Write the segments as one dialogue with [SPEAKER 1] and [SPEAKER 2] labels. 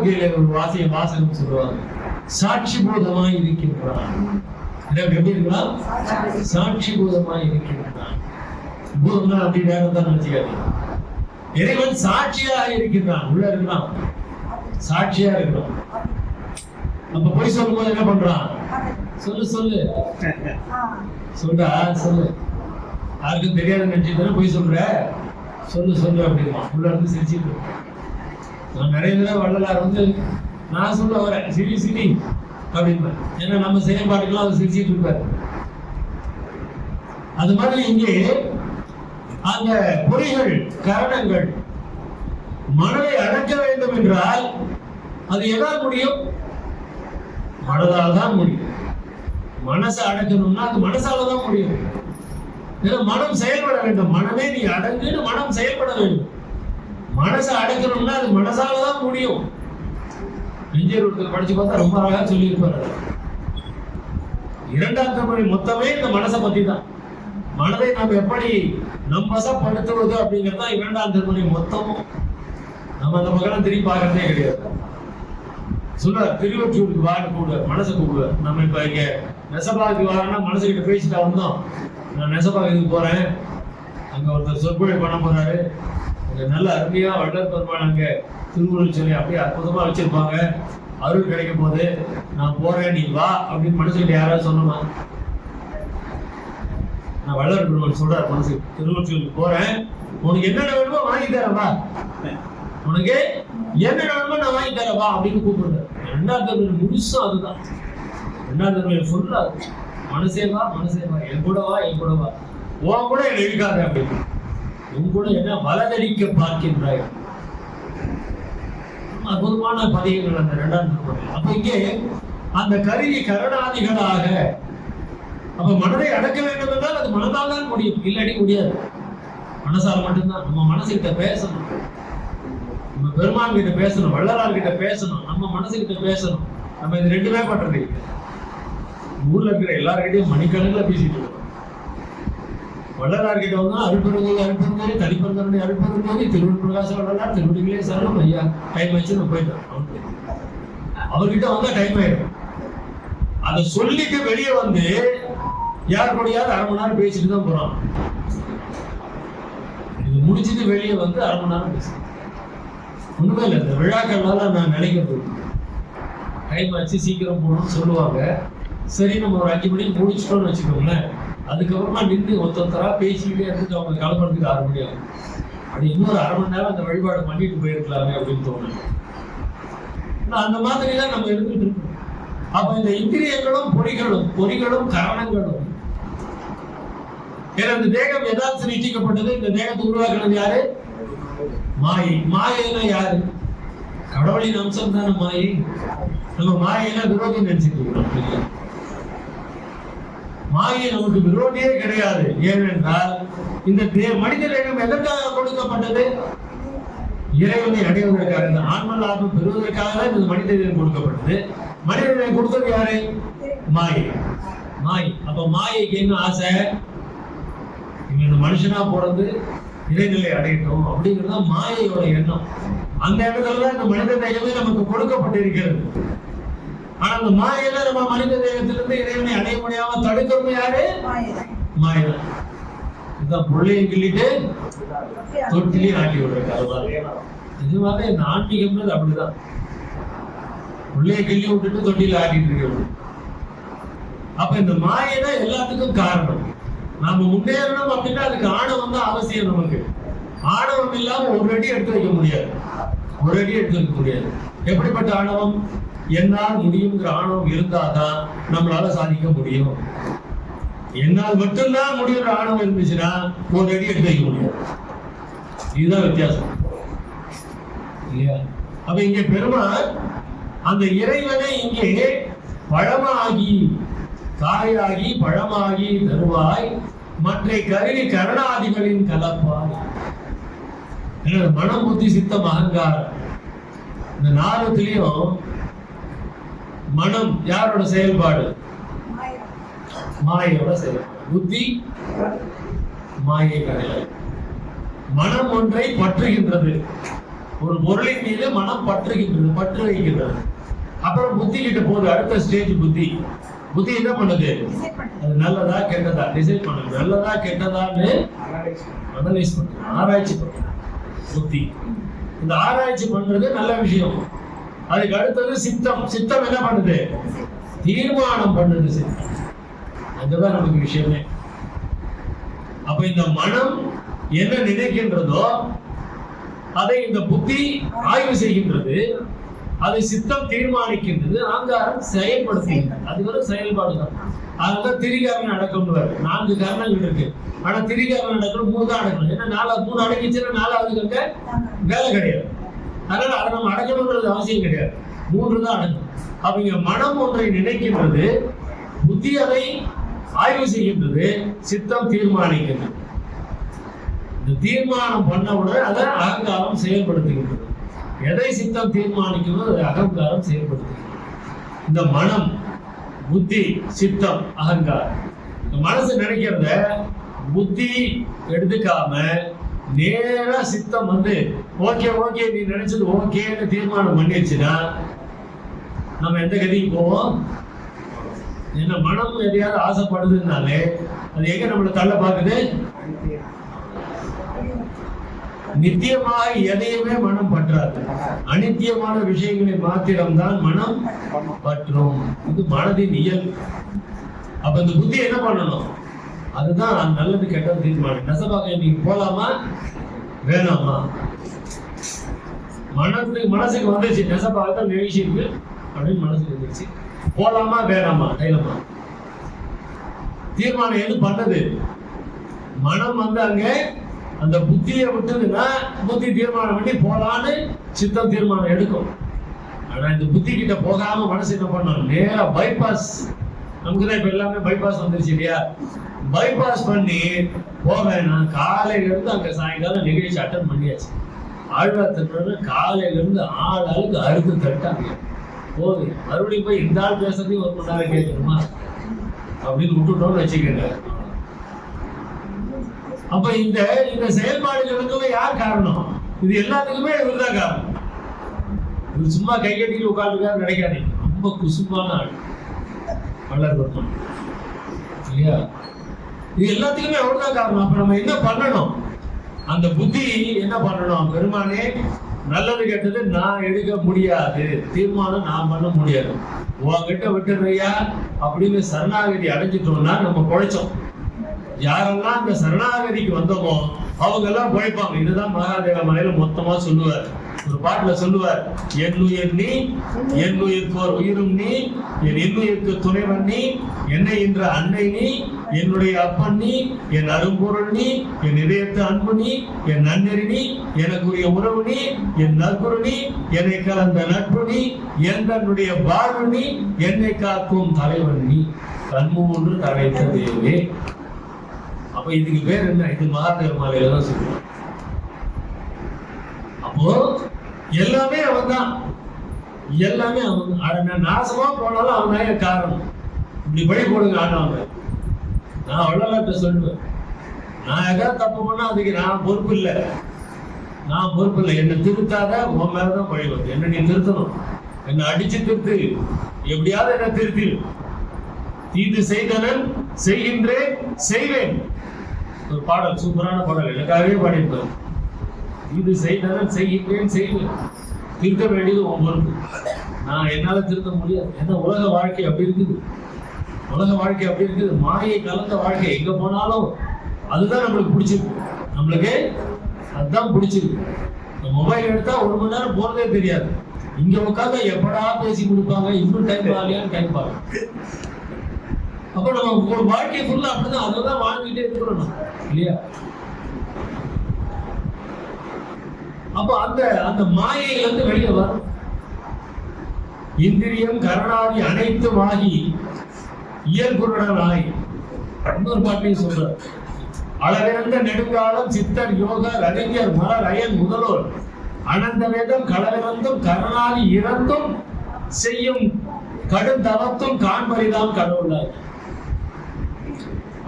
[SPEAKER 1] வாழ்க்கையில ஒரு வாசகம் சொல்லுவாங்க, சாட்சி பூதமாய் இருக்கின்றான். எப்படி இருக்கலாம்? சாட்சி பூதமாய் இருக்கின்றான். பூதம்னா அப்படி நேரம் தான் நினைச்சுக்காது. இறைவன் சாட்சியாக இருக்கின்றான், உள்ள இருக்கிறான், சாட்சியா இருக்கிறான். அப்ப போய் சொல்லும் போது என்ன பண்றான்? சொல்லு சொல்லு சொல்றா, சொல்லு. யாருக்கும் தெரியாத நினைச்சுதானே போய் சொல்ற, சொல்லு சொல்லு அப்படிமா உள்ள இருந்து சிரிச்சுட்டு. நான் நிறைய தடவை வள்ளலார் வந்து நான் சொல்ல வரேன் சிரி சிரி அப்படின்னு, ஏன்னா நம்ம செயல்பாட்டுக்கெல்லாம் அவர் சிரிச்சிட்டு இருப்பாரு. அது மாதிரி இங்கே அந்த பொறிகள் கரணங்கள் மனதை அடக்க வேண்டும் என்றால் அது எதால் முடியும்? மனதால் தான் முடியும். மனசை அடக்கணும்னா அது மனசால தான் முடியும். மனம் செயல்பட வேண்டும். மனமே நீ அடங்குன்னு மனம் செயல்பட வேண்டும். மனசை அடக்கணும்னா அது மனசால தான் முடியும். நெஞ்சர் ஒருத்தர் படிச்சு பார்த்தா ரொம்ப அழகா சொல்லி இருப்பாரு. இரண்டாம் தமிழ் மொத்தமே இந்த மனசை பத்தி தான். மனதை நாம் எப்படி நம் வசப்படுத்துவது அப்படிங்கிறதா இரண்டாம் திருமணி மொத்தமும். நம்ம அந்த பக்கம் திரும்பி பார்க்கறதே கிடையாது. சொல்லுவார், திருவொற்றியூருக்கு வான்னு கூடுவார், மனசை கூடுவார். நம்ம இப்ப இங்க நெசபாவுக்கு வாரன்னா மனசுகிட்ட பேசிட்டா வந்தோம். நான் நெசபாவுக்கு போறேன், அங்க ஒருத்தர் சொற்பொழிவு பண்ண போறாரு, அங்க நல்ல அருமையா வள்ளல் பெருமாள் அங்க திருக்குறள் சொல்லி அப்படியே அற்புதமா வச்சிருப்பாங்க, அருள் கிடைக்கும் போது நான் போறேன் நீ வா அப்படின்னு மனசுகிட்ட யாராவது சொல்லணுமா? நான் வள்ளல் பெருமாள் சொல்றாரு, மனசு திருவொற்றியூருக்கு போறேன், உனக்கு என்னென்ன வேணுமோ வாங்கி தரேன் வா, உனக்கு என்ன வேணுமோ நான் வாங்கி தரேன் வா அப்படின்னு கூப்பிடுறேன். ரெண்டாவது தமிழ் முழுசும் அதுதான். ரெண்டாவது தமிழ் ஃபுல்லா மனசே வா மனசே வா, என் கூட வா என் கூட வா, உன் கூட என்ன இருக்காது அப்படின்னு, உன் கூட என்ன வலதடிக்க பார்க்கின்றாய். அற்புதமான பதிவுகள் அந்த இரண்டாம் திருமணம். அப்ப இங்கே அந்த கருவி கரணாதிகளாக அப்ப மனதை அடக்க வேண்டும் என்றால் அது மனதால் தான் முடியும், இல்லாட்டி முடியாது. மனசால் மட்டும்தான். நம்ம மனசுகிட்ட பேசணும், நம்ம பெருமான் கிட்ட பேசணும், வள்ளலார் கிட்ட பேசணும், நம்ம மனசுகிட்ட பேசணும். நம்ம இது ரெண்டுமே பண்றது. ஊர்ல இருக்கிற எல்லார்கிட்டையும் மணிக்கணக்கில் பேசிட்டு இருக்கோம். வள்ளலார் கிட்ட வந்தா அருட்பெருங்கோதி அருட்பெருங்கோதி தனிப்பெருங்கருடைய அருட்பெருங்கோதி திருவள்ளுவர் பிரகாச வள்ளலார் திருவடிகளே சரணம் ஐயா டைம் ஆச்சு நான் போயிட்டேன். அவர்கிட்ட வந்தா டைம் ஆயிடும். அதை சொல்லிட்டு வெளியே வந்து யார் கூடயாவது அரை மணி நேரம் பேசிட்டு தான் போறான். இது முடிச்சுட்டு வெளியே வந்து அரை மணி நேரம் பேசுறேன். ஒண்ணுமே இல்லை. இந்த விழாக்கள்னால நான் நினைக்கிறது டைம் ஆச்சு சீக்கிரம் போகணும்னு சொல்லுவாங்க. சரி நம்ம ஒரு 5 மணிக்கு முடிச்சிட்டோம்னு வச்சுக்கோங்களேன். அதுக்கப்புறமா நின்று ஒருத்தரா பேசிக்கிட்டே இருந்துட்டு அவங்க கிளம்புறதுக்கு 6 மணி ஆகும். அது இன்னொரு அரை மணி நேரம் அந்த வழிபாடு பண்ணிட்டு போயிருக்கலாமே அப்படின்னு தோணும். அந்த மாதிரி தான் நம்ம இருந்துட்டு இருக்கோம். அப்ப இந்த இந்திரியங்களும் பொறிகளும் கரணங்களும், ஏன்னா இந்த தேகம் எதாச்சும் நீட்டிக்கப்பட்டது. இந்த தேகத்தை உருவாக்குறது யாரு? மாயை. மாயைனா யாரு? கடவுளின் அம்சம் தானே மாயை. நம்ம மாயைனா விரோதி நினைச்சிட்டு இருக்கோம். மாயை நமக்கு விரோதியே கிடையாது. ஏனென்றால் இந்த மனித தேகம் எதற்காக கொடுக்கப்பட்டது? இறைவனை அடைவதற்காக, இந்த ஆன்ம லாபம் பெறுவதற்காக தான் இந்த மனித தேகம் கொடுக்கப்பட்டது. மனித தேகம் கொடுத்தது யாரு? மாயை. மாயை. அப்ப மாயைக்கு என்ன ஆசை? இந்த மனுஷனா பிறந்து இறைநிலை அடையட்டும் அப்படிங்கிறது மாயையோட எண்ணம். அந்த இடத்துலதான் இந்த மனித தேகமே நமக்கு கொடுக்கப்பட்டிருக்கிறது. ஆனா அந்த மாயையில நம்ம மனித தேகத்திலிருந்து இறைவனை அடைய முடியாம தடுக்கிறது யாரு? மாயைதான். இதுதான் பொருளையை கிள்ளிட்டு தொட்டிலே ஆட்டி விடுறது. நிஜமாவே இந்த ஆன்மீகம்ன்றது அப்படிதான். பொருளையை கிள்ளி விட்டுட்டு தொட்டில ஆட்டிட்டு இருக்கிறது. அப்ப இந்த மாயை தான் எல்லாத்துக்கும் காரணம். நாம முன்னேறணும் அப்படின்னா அதுக்கு ஆணவம் தான் அவசியம். நமக்கு ஆணவம் இல்லாம ஒரு அடி எடுத்து வைக்க முடியாது. ஒரு அடி எடுத்து வைக்க முடியாது. எப்படிப்பட்ட ஆணவம்? என்னால் முடியுங்கிற ஆணவம் இருந்தாதான் நம்மளால சாதிக்க முடியும். என்னால் மட்டும்தான் முடியுற ஆணவம் இருந்துச்சுன்னா ஒரு அடி எடுத்து வைக்க முடியாது. இதுதான் வித்தியாசம் இல்லையா? அப்ப இங்க பெருமாள் அந்த இறைவனை இங்கே பழமாகி காயாகி பழமாகி தருவாய் மற்ற கருவி கரணாதிகளின் கலப்பாய். மனம் புத்தி சித்தம் அகங்காரம் இந்த 4த்துலயும் மனம் யாரோட செயல்பாடு? மாயோட செயல்பாடு. புத்தி மாயை கிடையாது. மனம் ஒன்றை பற்றுகின்றது. ஒரு பொருளின் மீது மனம் பற்று வைக்கின்றது. அப்புறம் புத்தி கிட்ட போகுது, அடுத்த ஸ்டேஜ் புத்தி. புத்தி என்ன பண்ணுது? அது நல்லதா கெட்டதா டிசைட் பண்ணுது. நல்லதா கெட்டதான்னு அனலைஸ் பண்ணுது, ஆராய்ச்சி பண்ணுது புத்தி. இந்த ஆராய்ச்சி பண்றது நல்ல விஷயம். அதுக்கு அடுத்தது சித்தம். சித்தம் என்ன பண்ணுது? தீர்மானம் பண்ணுது சித்தம். அதுதான் நமக்கு விஷயமே. அப்ப இந்த மனம் என்ன நினைக்கின்றதோ அதை இந்த புத்தி ஆய்வு செய்கின்றது, அதை சித்தம் தீர்மானிக்கின்றது, அங்காரம் செயல்படுத்துகின்றது. அது ஒரு செயல்பாடு தான். அதனால திரிகாரண அடக்கம்னு 4 காரணங்கள் இருக்கு. ஆனா திரிகாரண அடக்கம் 3 தான் அடக்கணும். ஏன்னா 3 அடக்கிச்சுன்னா 4வது அங்க வேலை கிடையாது. அதனால அதை நம்ம அடக்கணும்ன்றது அவசியம் கிடையாது. 3 தான் அடக்கணும். அப்ப இங்க மனம் ஒன்றை நினைக்கின்றது, புத்தி அதை ஆய்வு செய்கின்றது, சித்தம் தீர்மானிக்கின்றது. இந்த தீர்மானம் பண்ணவுடன் அதை அகங்காரம் செயல்படுத்துகின்றது. எதை சித்தம் தீர்மானிக்கணும் அதை அகங்காரம் செயல்படுத்துகிறது. இந்த மனம், புத்தி, சித்தம், அகங்காரம். இந்த மனசு நினைக்கிறத புத்தி எடுத்துக்காம நேரா சித்தம் வந்து ஓகே ஓகே நீ நினைச்சது ஓகேன்னு தீர்மானம் பண்ணிடுச்சுன்னா நம்ம எந்த கதிக்கு போவோம்? ஏன்னா மனம் எதையாவது ஆசைப்படுதுனாலே அது எங்க நம்மளை தள்ள பார்க்குது? நித்தியமாக எதையுமே மனம் பற்றாது. அனித்தியமான விஷயங்களை மாத்திரம்தான் மனம் பற்றும். இது மனதின் இயல்பு. அப்ப இந்த புத்தி என்ன பண்ணணும்? அதுதான் நல்லது கெட்டது தீர்மானம். நெசபாக நீங்க போலாமா வேணாமா? மனசுக்கு வந்துச்சு, நெசபாக தான் நிகழ்ச்சி இருக்கு அப்படின்னு மனசுக்கு வந்துச்சு, போலாமா வேணாமா கைலமா தீர்மானம் எது பண்ணது? மனம் வந்து அங்க அந்த புத்தியை விட்டுதுன்னா புத்தி தீர்மானம் பண்ணி போலான்னு சித்தம் தீர்மானம் எடுக்கும். ஆனா இந்த புத்தி கிட்ட போகாம மனசு என்ன பண்ணணும்? நேரா பைபாஸ். நமக்குதான் இப்ப எல்லாமே பைபாஸ் வந்துருச்சு இல்லையா? பைபாஸ் பண்ணி போவேன்னா காலையில இருந்து அங்க சாயங்காலம் நிகழ்ச்சி அட்டன் பண்ணியாச்சு. ஆழ்வார் காலையில இருந்து ஆளுக்கு அறுத்து தட்டாங்க போகுது. மறுபடியும் போய் இந்த ஆள் பேசுறதையும் 1 மணி நேரம் கேட்கணுமா அப்படின்னு விட்டுட்டோம்னு வச்சுக்கோங்க. அப்ப இந்த செயல்பாடுகளுக்கு யார் காரணம்? இது எல்லாத்துக்குமே இவர்தான் காரணம். இது சும்மா கை கட்டிட்டு உட்கார்ந்துருக்காரு நினைக்காதீங்க. ரொம்ப குசும்பான ஆள் வளர்வர்மன் இல்லையா? இது எல்லாத்துக்குமே அவர்தான் காரணம். அப்ப நம்ம என்ன பண்ணணும்? அந்த புத்தி என்ன பண்ணணும்? பெருமானே நல்லது கெட்டது நான் எடுக்க முடியாது, தீர்மானம் நான் பண்ண முடியாது, உங்ககிட்ட விட்டுறையா அப்படின்னு சரணாகதி அடைஞ்சிட்டோம்னா நம்ம பொழைச்சோம். யாரெல்லாம் இந்த சரணாகதிக்கு வந்தோமோ அவங்க எல்லாம் பொழைப்பாங்க. இதுதான் மகாதேவ மலையில மொத்தமா சொல்லுவார். ஒரு பாட்டுல சொல்லுவார், என்னுயிர் நீ, என்னுயிருக்கு ஒரு உயிரும் நீ, என் இன்னுயிருக்கு துணைவன் நீ, என்னை என்ற அன்னை நீ, என்னுடைய அப்பன் நீ, என் அரும்பொருள் நீ, என் இதயத்து அன்பு நீ, என் நன்னெறி நீ, எனக்குரிய உறவு நீ, என் நற்குரு நீ, என்னை கலந்த நட்பு நீ, என்னுடைய வாழ்வு நீ, என்னை காக்கும் தலைவன் நீ, கண்மூன்று தழைத்த தேவே. அப்ப இதுக்கு பேர் என்ன? இது மகாதேவ மாலையில தான் சொல்லுவாங்க. அப்போ எல்லாமே அவன் தான், எல்லாமே அவன். நாசமா போனாலும் அவன் தான் காரணம். இப்படி படி போடுங்க ஆண்டவங்க. நான் வள்ளலார்ட்ட சொல்லுவேன், நான் எதாவது தப்பு பண்ணா அதுக்கு நான் பொறுப்பு இல்லை. என்னை திருத்தாத உன் மேலதான் பழி வருது. என்ன நீ திருத்தணும், என்னை அடிச்சு திருத்து, எப்படியாவது என்ன திருத்தி. தீது செய்தனன் செய்கின்றேன் செய்வேன். ஒரு பாடல், சூப்பரான பாடல், எனக்காகவே பாடியிருப்பார். இது செய்தனன் செய்கின்றேன் செய்வேன். திருத்த வேண்டியது உன் பொறுப்பு. நான் என்னால திருத்த முடியாது. ஏன்னா உலக வாழ்க்கை அப்படி இருக்குது. மாயை கலந்த வாழ்க்கை. எங்க போனாலும் அதுதான் நம்மளுக்கு பிடிச்சிருக்கு. அதுதான் பிடிச்சிருக்கு. மொபைல் எடுத்தா 1 மணி நேரம் போறதே தெரியாது. இங்க உட்காந்து எப்படா பேசி கொடுப்பாங்க, இன்னும் டைம் ஆகலையான்னு டைம் பாருங்க. அப்ப நம்ம ஒரு வாழ்க்கை ஃபுல்லா அப்படிதான் அதெல்லாம் வாழ்ந்துகிட்டே இருக்கிறோம் இல்லையா? அப்ப அந்த மாயையில இருந்து வெளியே வரும். இந்திரியம் கரணாதி அனைத்தும் ஆகி இயல்புடன் ஆகி. இன்னொரு பாட்டையும் சொல்ற, அளவிறந்த நெடுங்காலம் சித்தர் யோகர் அறிஞர் மலர் அயன் முதல்வோர் அனந்த வேதம் களவிறந்தும் கரணாதி இறந்தும் செய்யும் கடும் தவத்தும் காண்பரிதான் கடவுளாய்.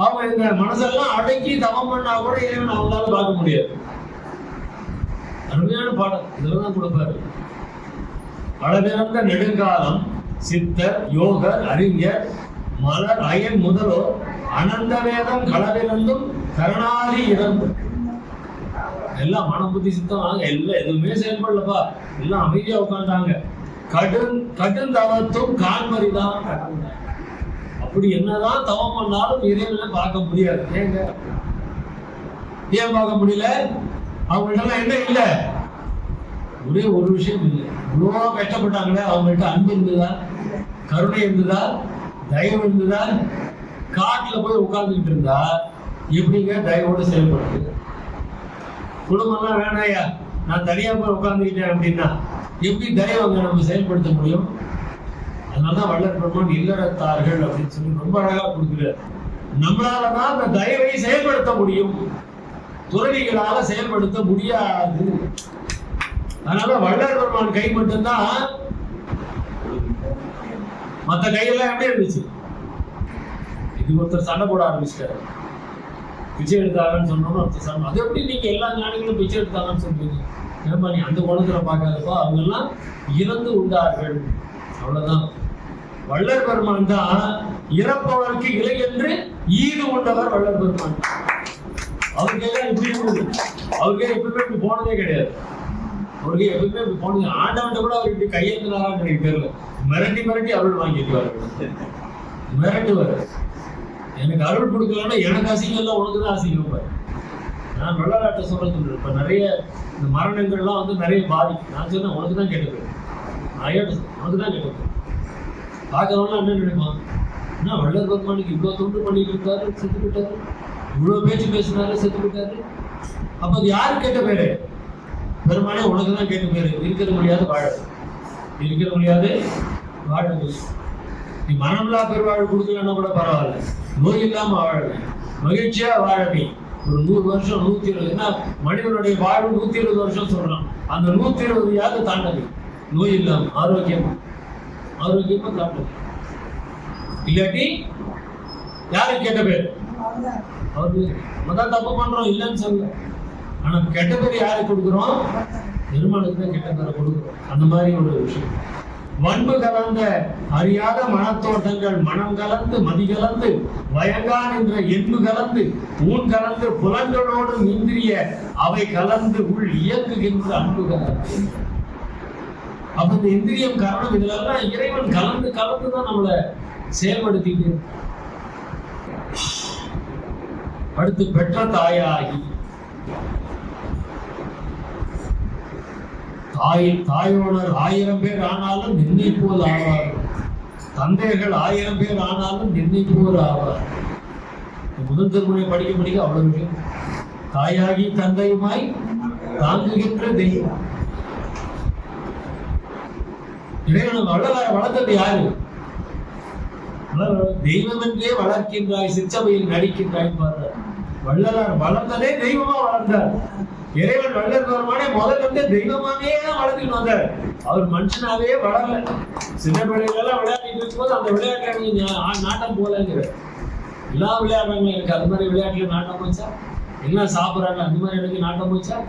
[SPEAKER 1] அவங்க இந்த மனசெல்லாம் அடக்கி தவம் பண்ணா கூட இறைவன் அவங்களால பார்க்க முடியாது. அருமையான பாடம் இதெல்லாம் தான் கொடுப்பாரு. அளவிறந்த நெடுங்காலம் சித்தர் யோகர் அறிஞர் மலர் அயன் முதலோர் அனந்த வேதம் களவிறந்தும் கருணாதி இறந்து. எல்லாம் மனம் புத்தி சித்தம் எல்லாம் எதுவுமே செயல்படலப்பா, எல்லாம் அமைதியா உட்காண்டாங்க. கடுந்தவத்தும் காண்மறிதான். அப்படி என்னதான் தவம் பண்ணாலும் இறைவனை பார்க்க முடியாது. ஏன் பார்க்க முடியல? அவங்கள்ட்ட என்ன இல்லை? ஒரே ஒரு விஷயம் இல்லை. இவ்வளோ கஷ்டப்பட்டாங்களே, அவங்கள்ட்ட அன்பு இருந்ததா, கருணை இருந்ததா, தயவு இருந்ததா? காட்டில் போய் உட்கார்ந்துக்கிட்டு இருந்தா எப்படிங்க தயவோடு செயல்படுது? குடும்பம்லாம் வேணாயா, நான் தனியா போய் உட்கார்ந்துக்கிட்டேன் அப்படின்னா எப்படி தயவங்க நம்ம செயல்படுத்த முடியும்? அதனாலதான் வள்ளல் பெருமான் இல்லறத்தார்கள் அப்படின்னு சொல்லி ரொம்ப அழகா கொடுக்கிறார். நம்மளாலதான் அந்த தயவை செயல்படுத்த முடியும், துறவிகளால செயல்படுத்த முடியாது. அதனால வள்ளல் பெருமான் கை மட்டும்தான். மற்ற கையெல்லாம் எப்படி இருந்துச்சு? இது ஒருத்தர் சண்டை போட ஆரம்பிச்சிட்டாரு, பிச்சை எடுத்தாங்கன்னு சொன்னோம்னு ஒருத்தர் சண்டை. அது எப்படி நீங்க எல்லா ஞானிகளும் பிச்சை எடுத்தாங்கன்னு சொல்றீங்க? ஏன்பா நீ அந்த குணத்துல பார்க்காதப்பா, அவங்க எல்லாம் இறந்து உண்டார்கள், அவ்வளவுதான். வள்ளல் பெருமான் தான் இறப்பவருக்கு இலை என்று ஈடு உண்டவர் வள்ளல் பெருமான். அவருக்கு எல்லாம் இப்படி இருந்தது. அவருக்கே எப்பவுமே இப்படி போனதே கிடையாது. அவருக்கு எப்பவுமே இப்படி போனது. ஆண்டவன் கூட அவர் இப்படி கையெழுத்தினாரான்னு எனக்கு தெரியல. மிரட்டி மிரட்டி அருள் வாங்கிக்குவார். மிரட்டுவார். எனக்கு அருள் கொடுக்கலன்னா எனக்கு அசிங்கம் இல்லை, உனக்கு தான் அசிங்கம் பாரு. நான் வள்ளலாட்ட சொல்றது இப்ப நிறைய இந்த மரணங்கள்லாம் வந்து நிறைய பாதிக்கும். நான் சொன்னேன் உனக்கு தான் கேட்டது, உனக்கு தான் கேட்டது. பார்க்கறவங்களாம் என்ன நினைப்பான்? என்ன வள்ளல் பெருமானுக்கு இவ்வளவு தொண்டு பண்ணிட்டு இருக்காரு, செத்து விட்டாரு, இவ்வளவு பேச்சு பேசினாரு, செத்து விட்டாரு. அப்ப அது யாரு கேட்ட பேரு? பெருமானே உனக்கு தான் கேட்ட பேரு. இருக்கிற முடியாது வாழ, இருக்கிற முடியாது வாழ. நீ மனமில்லா பெருவாழ் கொடுக்கலன்னா கூட பரவாயில்ல, நோய் இல்லாம வாழ, மகிழ்ச்சியா வாழவே. ஒரு 100 வருஷம் 120, என்ன மனிதனுடைய வாழ்வு 120 வருஷம் சொல்றான். அந்த 120 தாண்டது நோய் இல்லாம ஆரோக்கியமா தாண்டது. இல்லாட்டி யாருக்கு கேட்ட பேர்? அவரு மொதல் தப்பு பண்றோம் இல்லைன்னு சொல்ல. ஆனா கெட்ட பேர் யாருக்கு கொடுக்குறோம்? பெருமாளுக்கு தான் கெட்ட பேரை கொடுக்குறோம். அந்த மாதிரி ஒரு விஷயம். வன்பு கலந்த அறியாத மனத்தோட்டங்கள் மனம் கலந்து மதி கலந்து வயங்கான் என்ற என்பு கலந்து ஊன் கலந்து புலன்களோடு இந்திரிய அவை கலந்து உள் இயக்குகின்ற அன்பு கலந்து. அப்ப இந்த இந்திரியம் காரணம் இதுலாம் இறைவன் கலந்து கலந்துதான் நம்மளை செயல்படுத்திட்டு. அடுத்து பெற்ற தாயாகி, தாயோனர் 1000 பேர் ஆனாலும் நின்னை போல் ஆவார். தந்தைகள் 1000 பேர் ஆனாலும் நின்னை போல் ஆவார். முதல் திருமுறை படிக்க அவ்வளவு விஷயம். தாயாகி தந்தையுமாய் தாங்குகின்ற தெய்வம். இறைவன் வள்ளலாரை வளர்த்தது யாரு? தெய்வம் என்றே வளர்க்கின்றாய், சிற்றவையில் நடிக்கின்றாய் பாரு. வள்ளலார் வளர்ந்ததே தெய்வமா வளர்ந்தார். இறைவன் வள்ளல் பெருமானே முதல்ல தெய்வமாவே தான் வளர்த்துட்டு வந்தார். அவர் மனுஷனாவே வளரல. சின்ன பிள்ளைகளெல்லாம் விளையாடிட்டு இருக்கும்போது அந்த விளையாட்டுல நாட்டம் போலங்கிற எல்லா விளையாடுறாங்க. எனக்கு அது மாதிரி விளையாட்டுல நாட்டம் போச்சா? எல்லாம் சாப்பிட்றாங்க அந்த மாதிரி எனக்கு நாட்டம் போச்சா?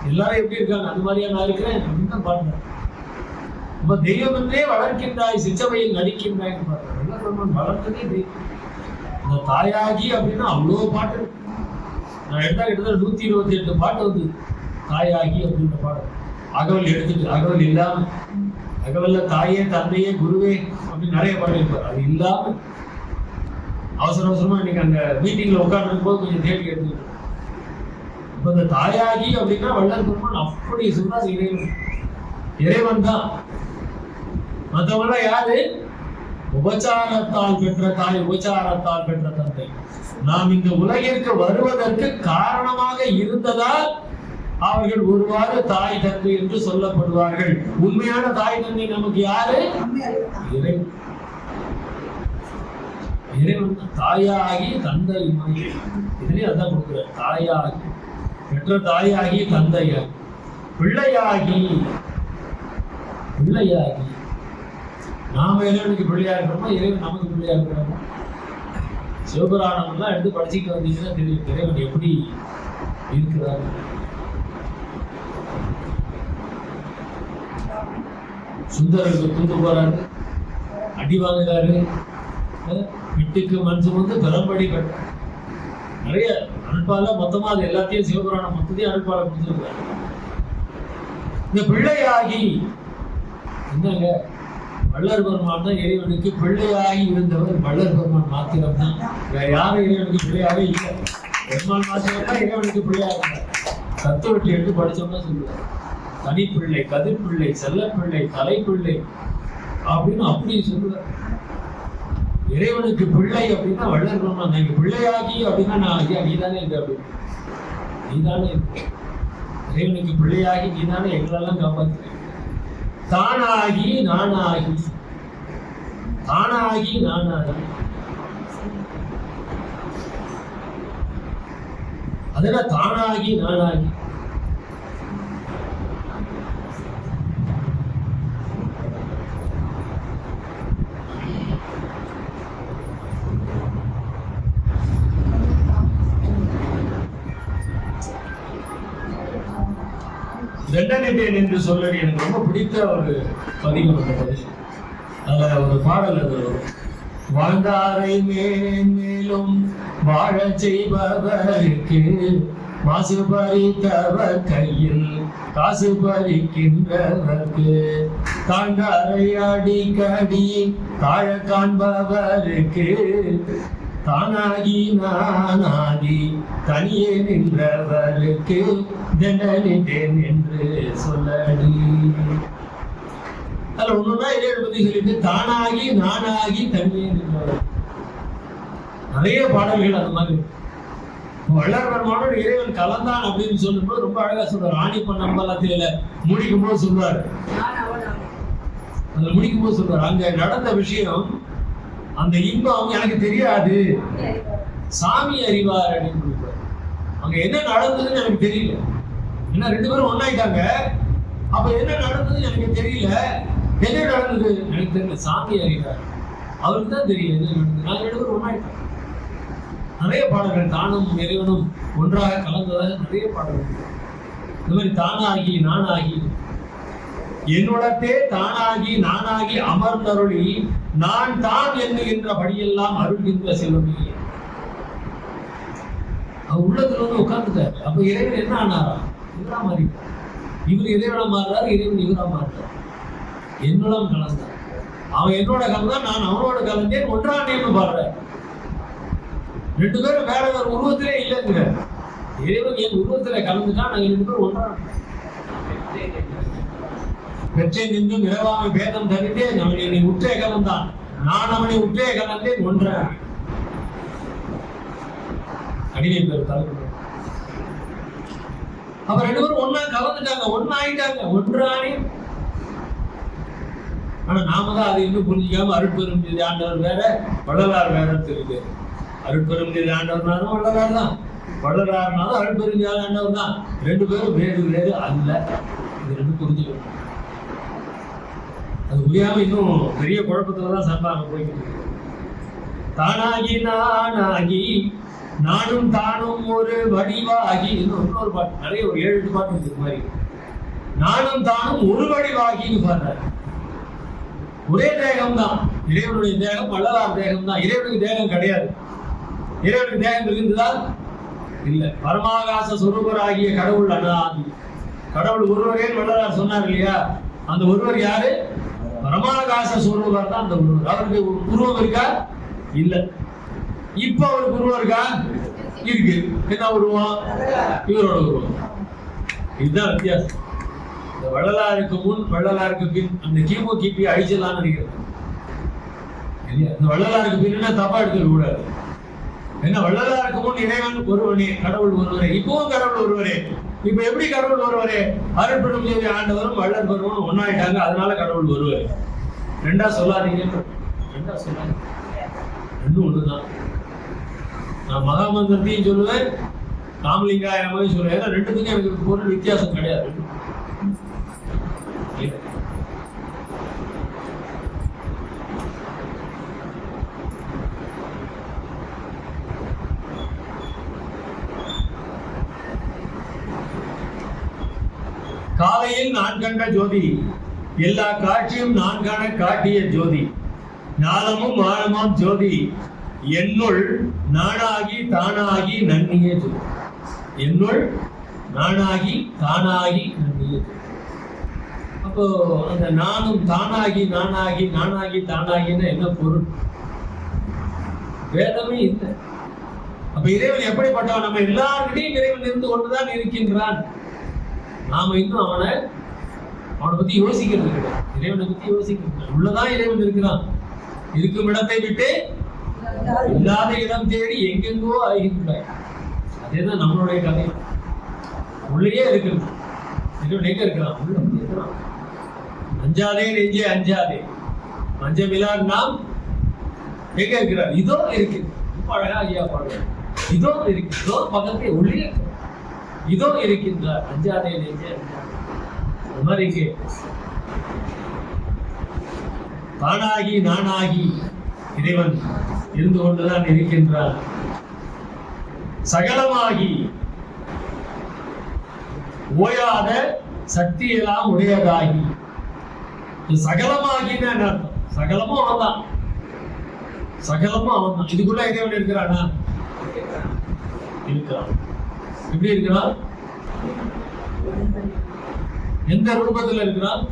[SPEAKER 1] எல்லாரும் எப்படி இருக்காங்க அந்த மாதிரியா நான் இருக்கிறேன் அப்படின்னு பாடுறேன். இப்ப தெய்வம் என்றே வளர்க்கின்றாய், சிற்றவையில் நடிக்கின்றாய் பாடுறேன். வள்ளல் பெருமான் வளர்த்ததே தெய்வம். இந்த தாயாகி அப்படின்னா அவ்வளோ பாட்டு. நான் எடுத்தா கிட்டத்தட்ட 128 பாட்டு வந்து தாயாகி அப்படின்ற பாடம். அகவல் எடுத்துட்டு, அகவல் இல்லாம, அகவல்ல தாயே தந்தையே குருவே அப்படின்னு நிறைய பாட்டு இருப்பார். அது இல்லாம அவசரமா இன்னைக்கு அந்த மீட்டிங்ல உட்கார்ந்து போது கொஞ்சம் தேடி எடுத்துக்கிட்டு. இப்ப இந்த தாயாகி அப்படின்னா வள்ளல் பெருமான் அப்படி சொன்னார். இறைவன் தான். மற்றவங்க யாரு? உபச்சாரத்தால் பெற்ற தாய், உபச்சாரத்தால் பெற்ற தந்தை. நாம் இந்த உலகிற்கு வருவதற்கு காரணமாக இருந்ததால் அவர்கள் ஒருவாறு தாய் தந்தை என்று சொல்லப்படுவார்கள். உண்மையான தாய் தந்தை நமக்கு யாரு? இறைவன். இறைவன் தாயாகி தந்தை. இதுலயே அதான் கொடுக்குற. தாயாகி பெற்ற தாயாகி தந்தையாகி பிள்ளையாகி. நாம இறைவனுக்கு பிள்ளையா இருக்கிறோமா, இறைவன் நமக்கு பிள்ளையா இருக்கிறோமா? சிவபுராணம் எல்லாம் எடுத்து படிச்சுட்டு வந்தீங்கன்னா தெரியும் இறைவன் எப்படி இருக்கிறார். சுந்தரருக்கு தூது போறாரு, அடி வாங்குறாரு, வீட்டுக்கு மனசு வந்து பெரும்படி கட்ட நிறைய அனுப்பால மொத்தமா அது எல்லாத்தையும் சிவபுராணம் மொத்தத்தையும் அனுப்பால கொடுத்துருக்காரு. இந்த பிள்ளையாகி என்னங்க, வள்ளல் பெருமான் தான் இறைவனுக்கு பிள்ளையாகி இருந்தவர். வள்ளல் பெருமான் மாத்திரம் தான், வேற யாரும் இறைவனுக்கு பிள்ளையாவே இல்லை. பெருமான் மாத்திரம் தான் இறைவனுக்கு பிள்ளையாக இருந்தார். தத்துவத்தை எடுத்து படிச்சோம்னா சொல்லுவார், தனிப்பிள்ளை, கதிர்பிள்ளை, செல்லப்பிள்ளை, தலைப்பிள்ளை அப்படின்னு அப்படி சொல்லுவார். இறைவனுக்கு பிள்ளை அப்படின்னா வள்ளல் பெருமான். நீங்க பிள்ளையாகி அப்படின்னா நான் ஐயா நீதானே இருக்கு அப்படின்னு, நீதானே இருக்கு. இறைவனுக்கு பிள்ளையாகி நீதானே எங்களெல்லாம் காப்பாற்று. தானாகி நானாகி, தானாகி நானாகி, அதெல்லாம் தானாகி நானாகி. தண்டனிட்டேன் என்று சொல்லி எனக்கு ரொம்ப பிடித்த ஒரு பதிகம் அந்த பதிவு. அதுல ஒரு பாடல் அது வரும், வாழ்ந்தாரை மேலும் வாழ செய்பவருக்கு மாசு பறித்தவர் கையில் காசு பறிக்கின்றவர்க்கு தாண்டாரை அடிக்கடி தாழ காண்பவருக்கு தானாகி நானாகி தனியே நின்றவருக்கு தண்டனிட்டேன் என்று சொல்லடி. அதுல ஒண்ணுன்னா இறைவனை பத்தி சொல்லிட்டு தானாகி நானாகி தனியே நின்றவர். நிறைய பாடல்கள் அந்த மாதிரி. வள்ளல் பெருமானோட இறைவன் கலந்தான் அப்படின்னு சொல்லும்போது ரொம்ப அழகா சொல்றாரு. ஆணி பண்ணம்பலத்தில முடிக்கும் போது சொல்றாரு, அதுல முடிக்கும் போது சொல்றாரு, அங்க நடந்த விஷயம் அந்த இன்பம் எனக்கு தெரியாது, சாமி அறிவார் அப்படின்னு சொல்றாரு. அங்க என்ன நடந்ததுன்னு எனக்கு தெரியல. ஏன்னா ரெண்டு பேரும் ஒன்னாயிட்டாங்க. அப்ப என்ன நடந்ததுன்னு எனக்கு தெரியல. என்ன நடந்தது எனக்கு தெரியல, சாமி அறிவார், அவருக்கு தான் தெரியும் என்ன நடந்தது. நாங்க ரெண்டு பேரும் ஒன்னாயிட்டோம். நிறைய பாடல்கள் தானும் இறைவனும் ஒன்றாக கலந்ததாக நிறைய பாடல்கள். இந்த மாதிரி தானாகி நானாகி, என்னுடத்தே தானாகி நானாகி அமர்ந்தருளி நான் தான் எண்ணுகின்ற படியெல்லாம் அருள்கின்ற செல்வமே. அவர் உள்ளத்துல வந்து உட்கார்ந்துட்டாரு. அப்ப இறைவன் என்ன ஆனாரா? இவரா மாறி, இவர் இறைவனா மாறுறாரு, இறைவன் இவரா மாறுறார். என்னுடன் கலந்தான், அவன் என்னோட கலந்தான், நான் அவனோட கலந்தேன், ஒன்றானேன்னு பாடுற. ரெண்டு பேரும் வேற வேற உருவத்திலே இல்லைங்கிற. இறைவன் என் உருவத்தில கலந்துட்டான், நாங்க ரெண்டு பேரும் ஒன்றா பெற்றே நின்றும் இரவாமை பேதம் தருட்டேன், அவன் என்னை உற்றே கலந்தான், நான் அவனை உற்றே கலந்தேன், ஒன்ற அடிமை பேர் தலைவர். அப்ப ரெண்டு பேரும் ஒன்னா கலந்துட்டாங்க, ஒன்னா ஆயிட்டாங்க, ஒன்றானே. ஆனா நாம தான் அதை இன்னும் புரிஞ்சிக்காம அருட்பெரும் ஜோதி ஆண்டவர் வேற, வள்ளலார் வேற இருக்கு. அருட்பெரும் ஜோதி ஆண்டவர்னாலும் வள்ளலார் தான், வள்ளலார்னாலும் அருட்பெரும் ஜோதி ஆண்டவர் தான். ரெண்டு பேரும் வேறு வேறு அல்ல. இது ரெண்டு புரிஞ்சுக்கணும். அது புரியாம இன்னும் பெரிய குழப்பத்துலதான் சம்பாங்க போய்கிட்டு. தானாகி நானாகி நானும் தானும் ஒரு வடிவாகி, இன்னொரு பாட்டு, நிறைய ஒரு 7-8 பாட்டு இருக்கு மாதிரி. நானும் தானும் ஒரு வடிவாகின்னு பாடுறாரு. ஒரே தேகம் தான் இறைவனுடைய தேகம், வள்ளலார் தேகம் தான். இறைவனுக்கு தேகம் கிடையாது. இறைவனுக்கு தேகம் இருந்துதான் இல்ல. பரமாகாச சுரூபராகிய கடவுள் அனாதி. கடவுள் ஒருவரே வள்ளலார் சொன்னார் இல்லையா? அந்த ஒருவர் யாரு? பரமாகாச சுரூபர் தான் அந்த ஒருவர். அவருக்கு உருவம் இருக்கா? இல்ல. இப்ப அவருக்கு உருவம் இருக்கா? இருக்கு. என்ன உருவம்? இவரோட உருவம். இதுதான் வித்தியாசம். இந்த வள்ளலாருக்கு முன் வள்ளலாருக்கு பின், அந்த கிமு கிபி அழிச்சலான்னு நினைக்கிறேன். இந்த வள்ளலாருக்கு பின்னா தப்பா எடுத்துக்க கூடாது. என்ன, வள்ளலாருக்கு முன் இறைவன் ஒருவனே, கடவுள் ஒருவரே, இப்பவும் கடவுள் ஒருவரே. இப்ப எப்படி கடவுள் ஒருவரே? அருட்பெரும் ஜோதி ஆண்டவரும் வள்ளல் பெருமானும் ஒன்னாயிட்டாங்க, அதனால கடவுள் ஒருவரே. ரெண்டா சொல்லாதீங்க, ரெண்டா சொல்லாதீங்க, ரெண்டும் ஒண்ணுதான். நான் மகாமந்திரத்தையும் சொல்லுவேன், ராமலிங்காயமையும் சொல்லுவேன். ஏன்னா ரெண்டுத்துக்கும் எனக்கு பொருள் வித்தியாசம் கிடையாது. காலையில் நான் கண்ட ஜோதி எல்லா காட்சியும் நான் காண காட்டிய ஜோதி, ஞானமும் ஆழமாம் ஜோதி, என்னுள் நானாகி தானாகி நன்னிய ஜோதி. என்னுள் நானாகி தானாகி நன்னிய ஜோதி. அப்போ அந்த நானும் தானாகி நானாகி நானாகி தானாகின்னு என்ன பொருள்? வேதமே இல்லை. அப்ப இறைவன் எப்படிப்பட்டவன்? நம்ம எல்லாருக்கிட்டையும் இறைவன் இருந்து கொண்டுதான் இருக்கின்றான். நாம இன்னும் அவனை பத்தி யோசிக்கிறது கிடையாது. இறைவனை பத்தி யோசிக்கிறது உள்ளதான் இறைவன் இருக்கிறான். இருக்கும் இடத்தை விட்டு இல்லாத இடம் தேடி எங்கெங்கோ ஆகின்றாய். அதேதான் நம்மளுடைய கதை. உள்ளே இருக்கிறது. இறைவன் எங்க இருக்கிறான்? உள்ள இருக்கிறான். அஞ்சாதே நெஞ்சே அஞ்சாதே, மஞ்சமிலா நாம் எங்க இருக்கிறார்? இதோ இருக்கிறது. அழகா ஐயா பாடுறார். இதோ இருக்கு, இதோ பக்கத்தை உள்ளே இதோ இருக்கின்றார். அஞ்சாதே நெஞ்சே அஞ்சாதே. அது மாதிரி இங்கே தானாகி நானாகி இறைவன் இருந்து கொண்டுதான் இருக்கின்றார். சகலமாகி ஓயாத சக்தி எல்லாம் உடையதாகி. சகலமாகின்னு என்ன அர்த்தம்? சகலமும் அவன்தான். சகலமும் அவன்தான். இதுக்குள்ள இறைவன் இருக்கிறானா? இருக்கிறான். எப்படி இருக்கிறான்? எந்த ரூபத்துல இருக்கிறான்?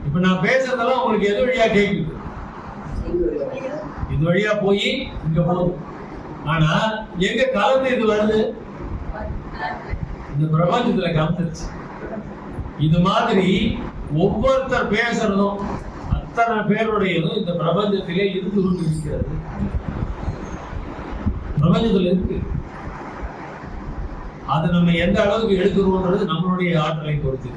[SPEAKER 1] இப்ப நான் பேசுறதெல்லாம் உங்களுக்கு எது வழியா கேட்குது? இது வழியா போய் இங்க போகும். ஆனா எங்க கலந்து இது வருது? இந்த பிரபஞ்சத்துல கலந்துருச்சு. இது மாதிரி ஒவ்வொருத்தர் பேசுறதும் அத்தனை பேருடையதும் இந்த பிரபஞ்சத்திலே இருந்து கொண்டு இருக்கிறது. பிரபஞ்சத்துல இருக்கு. அதை நம்ம எந்த அளவுக்கு எடுக்கிறோம்ன்றது நம்மளுடைய ஆற்றலை பொறுத்து.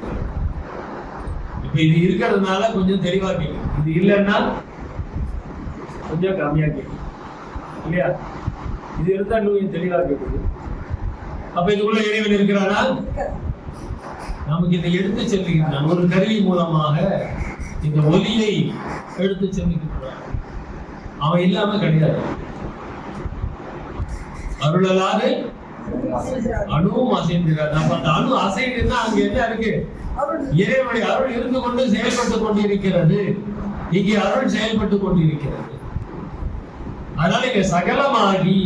[SPEAKER 1] இப்ப இது இருக்கிறதுனால கொஞ்சம் தெளிவா கேட்கும். இது இல்லைன்னா கொஞ்சம் கம்மியா கேட்கும் இல்லையா? இது இருந்தா இன்னும் தெளிவா கேட்குது. அப்ப இதுக்குள்ள இறைவன் இருக்கிறானா? நமக்கு இதை எடுத்து செல்லுகின்றான். ஒரு கருவி மூலமாக இந்த ஒலியை எடுத்து செல்லுகின்றான். அவன் இல்லாம கிடையாது. அருளலாது அணுவும் அசைந்திருக்காது. அப்ப அந்த அணு அசைந்துன்னா அங்க என்ன இருக்கு? இறைவனுடைய அருள் இருந்து கொண்டு செயல்பட்டு கொண்டிருக்கிறது. இங்கே அருள் செயல்பட்டு கொண்டிருக்கிறது. அதனால இங்க சகலமாகி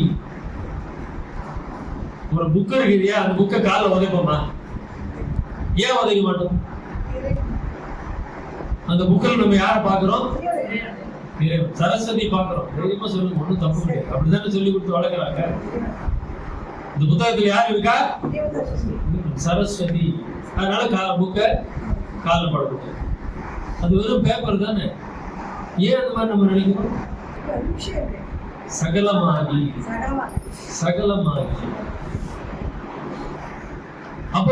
[SPEAKER 1] ஒரு புக் இருக்கு இல்லையா? அந்த புக்கை கால உதைப்போமா? ஏன் உதைக்க மாட்டோம்? அந்த புக்கில் நம்ம யாரை பாக்குறோம்? சரஸ்வதி பாக்குறோம். தைரியமா சொல்லுங்க, ஒன்றும் தப்பு கிடையாது. அப்படித்தானே சொல்லி கொடுத்து வளர்க்குறாங்க. இந்த புத்தகத்துல யார் இருக்கா? சரஸ்வதி. அதனால புக்க காலில் படக்கூடாது. அது வெறும் பேப்பர் தானே. ஏன் அந்த மாதிரி நம்ம நினைக்கிறோம்? சகலமாகி சகலமாகி. அப்ப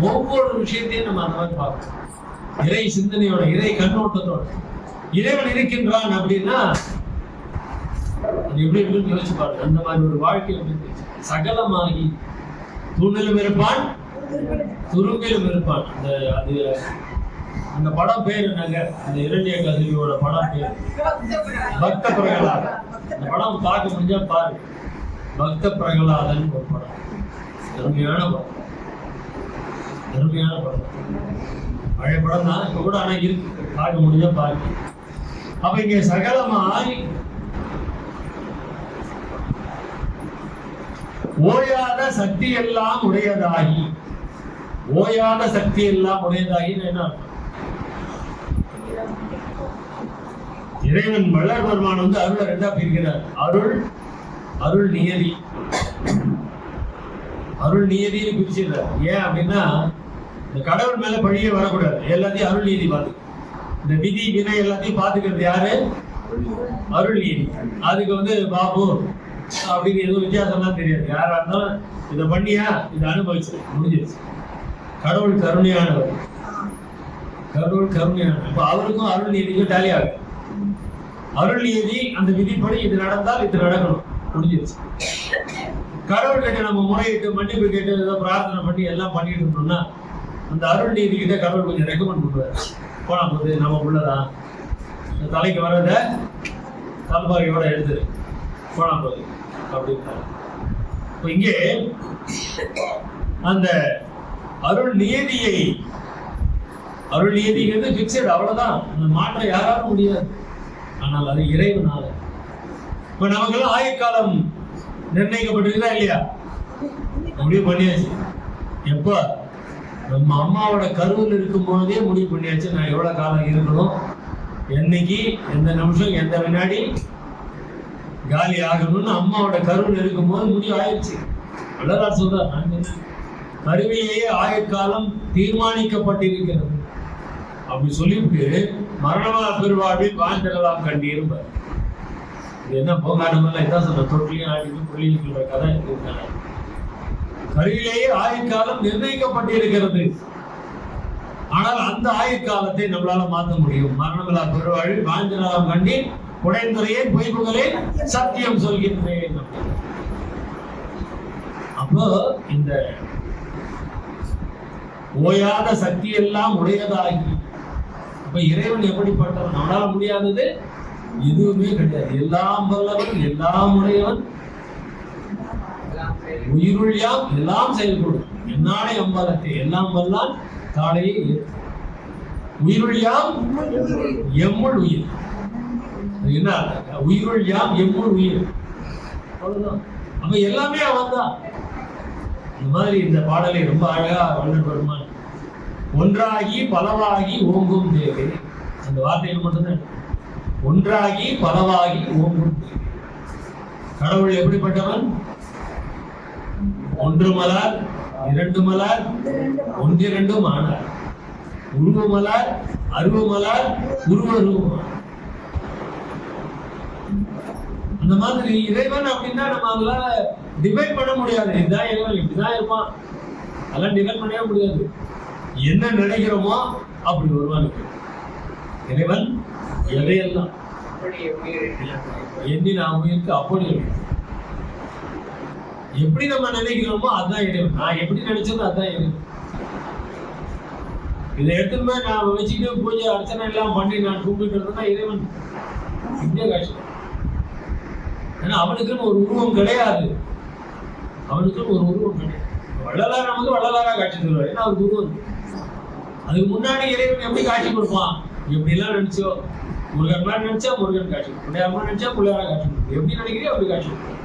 [SPEAKER 1] ஒவ்வொரு விஷயத்தையும் நம்ம அந்த மாதிரி பார்க்கணும். இறை சிந்தனையோட, இறை கண்ணோட்டத்தோட. இறைவன் இருக்கின்றான் அப்படின்னா அது எப்படி இருக்குன்னு யோசிச்சு பாருங்க. அந்த மாதிரி ஒரு வாழ்க்கை சகலமாகி தூணிலும் இருப்பான், துரும்பிலும் இருப்பான். அந்த படம் பேர் என்னங்க? அந்த இரண்டிய கசிவியோட படம் பேர் பக்த பிரகலாதன். அந்த படம் பார்க்க முடிஞ்சா பாரு. பக்த பிரகலாதன் ஒரு படம். அருமையான படம். அருமையான படம். பழைய படம் தான். இப்ப கூட ஆனா இருக்கு. பார்க்க முடிஞ்சா பாருங்க. அப்ப இங்க சகலமாய் ஓயாத சக்தி எல்லாம் உடையதாகி. ஓயாத சக்தி எல்லாம் உடையதாகி என்ன? இறைவன் வள்ளல் பெருமான் அருளை ரெண்டா பிரிக்கிறார். அருள் நியதி. அருள் நியதினு பிரிச்சிடுறார். ஏன் அப்படின்னா இந்த கடவுள் மேல பழியே வரக்கூடாது. எல்லாத்தையும் அருள் நீதி பார்த்து, இந்த விதி வினை எல்லாத்தையும் பார்த்துக்கிறது யாரு? அருள் நீதி. அதுக்கு பாபு அப்படின்னு எதுவும் வித்தியாசம்லாம் தெரியாது. யாரா இருந்தாலும் இதை பண்ணியா, இதை அனுபவிச்சு முடிஞ்சிருச்சு. கடவுள் கருணையானவர். கடவுள் கருணையானவர். இப்ப அவருக்கும் அருள் நீதிக்கும் டேலி ஆகும். அருள் நீதி அந்த விதிப்படி இது நடந்தால் இது நடக்கணும், முடிஞ்சிருச்சு. கடவுள் கிட்ட நம்ம முறையிட்டு மன்னிப்பு கேட்டு ஏதோ பிரார்த்தனை பண்ணி எல்லாம் பண்ணிட்டு இருந்தோம்னா அந்த அருள் நீதி கிட்ட கடவுள் கொஞ்சம் ரெக்கமெண்ட் பண்ணுவார். போனா போது நம்ம உள்ளதான் இந்த தலைக்கு வரத கல்பாரியோட எடுத்துரு, போனா போது அப்படின்னாரு. இப்போ இங்கே அந்த அருள் நீதி, அந்த விதிப்படி இது நடந்தால் இது நடக்கணும், முடிஞ்சிருச்சு. கடவுள் கிட்ட நம்ம முறையிட்டு மன்னிப்பு கேட்டு ஏதோ பிரார்த்தனை பண்ணி எல்லாம் பண்ணிட்டு இருந்தோம்னா அந்த அருள் நீதி கிட்ட கடவுள் கொஞ்சம் ரெக்கமெண்ட் பண்ணுவார். போனா போது நம்ம உள்ளதான் இந்த தலைக்கு வரத கல்பாரியோட எடுத்துரு, போனா போது அப்படின்னாரு. இப்போ இங்கே அருள் நீதிங்கிறது பிக்சட், அவ்வளவுதான், மாற்ற யாராலும் முடியாது. ஆனால் அது இறைவனால. இப்ப நமக்கெல்லாம் ஆயுட்காலம் நிர்ணயிக்கப்பட்டிருக்குதா இல்லையா? முடிவு பண்ணியாச்சு. எப்ப நம்ம அம்மாவோட கருவில் இருக்கும் போதே முடிவு பண்ணியாச்சு, நான் எவ்வளவு காலம் இருக்கணும், என்னைக்கு, எந்த நிமிஷம், எந்த வினாடி காலி ஆகணும்னு அம்மாவோட கருவில் இருக்கும் போது முடிவு ஆயிடுச்சு. வள்ளலார் சொல்றார், கருவிலேயே ஆயுட்காலம் தீர்மானிக்கப்பட்டிருக்கிறது. அப்படி சொல்லிவிட்டு மரணமா பெருவாழ்வில் வாழ்ந்தெல்லாம் கண்டிருப்பார். இது என்ன போகாடமெல்லாம் இதான் சொல்ற, தொட்டிலையும் ஆடிக்கும் புள்ளியும் சொல்ற கதை இருக்காங்க. கருவிலேயே ஆயுட்காலம் நிர்ணயிக்கப்பட்டிருக்கிறது. ஆனால் அந்த ஆயுட்காலத்தை நம்மளால மாற்ற முடியும். மரணமில்லா பெருவாழ்வில் வாழ்ந்தெல்லாம் கண்டீர் உடைந்துரையே பொய்ப்புகளே சத்தியம் சொல்கின்றேன். அப்போ இந்த ஓயாத சக்தி எல்லாம் உடையதாகி, அப்ப இறைவன் எப்படிப்பட்டவன்? நம்மளால முடியாதது எதுவுமே கிடையாது. எல்லாம் வல்லவன், எல்லாம் உடையவன், உயிருள் யாம் எல்லாம் செயல்படும் என்னாலே அம்பலத்தை எல்லாம் வல்லான் தாளையே உயிருள் யாம் எம்முள் உயிர். என்ன உயிருள் யாம் எம்முள் உயிர், அவ்வளவுதான். அப்ப எல்லாமே அவன் தான். இந்த மாதிரி இந்த பாடலை ரொம்ப அழகா வள்ளல் பெருமான் ஒன்றாகி பலவாகி ஓங்கும் தேவை, அந்த வார்த்தைகள் மட்டும்தான். ஒன்றாகி பலவாகி ஓங்கும் தேவை. கடவுள் எப்படிப்பட்டவன்? ஒன்று மலர், இரண்டு மலர், ஒன்றிரண்டும் ஆனார். உருவமலர், அருவமலர், உருவருவம். அந்த மாதிரி இறைவன் அப்படின்னா நம்ம அதெல்லாம் டிபைட் பண்ண முடியாது. இதுதான் இறைவன், இப்படிதான் இருப்பான், அதெல்லாம் டிபைட் பண்ணவே முடியாது. என்ன நினைக்கிறோமோ அப்படி வருவான் இறைவன். எதையெல்லாம் எண்ணி நாம இருக்கு அப்படி எப்படி நம்ம நினைக்கிறோமோ அதுதான் இறைவன். நான் எப்படி நினைச்சதோ அதுதான் இறைவன். இதை எடுத்துமே நான் வச்சுக்கிட்டு பூஜை அர்ச்சனை எல்லாம் பண்ணி நான் கும்பிட்டு இருந்தேன்னா இறைவன் இப்படியே காட்சி. ஏன்னா அவனுக்குன்னு ஒரு உருவம் கிடையாது. அவனுக்குன்னு ஒரு உருவம் கிடையாது. வள்ளலார் நமக்கு வள்ளலாரா காட்சி தருவார். ஏன்னா அவருக்கு உருவம். அதுக்கு முன்னாடி இறைவன் எப்படி காட்சி கொடுப்பான்? எப்படி எல்லாம் நினைச்சோ முருகன் மாதிரி நினைச்சா முருகன் காட்சி கொடுப்பான், பிள்ளையார் மாதிரி நினைச்சா பிள்ளையாரா காட்சி கொடுப்பான். எப்படி நினைக்கிறீங்க அப்படி காட்சி கொடுப்பான்.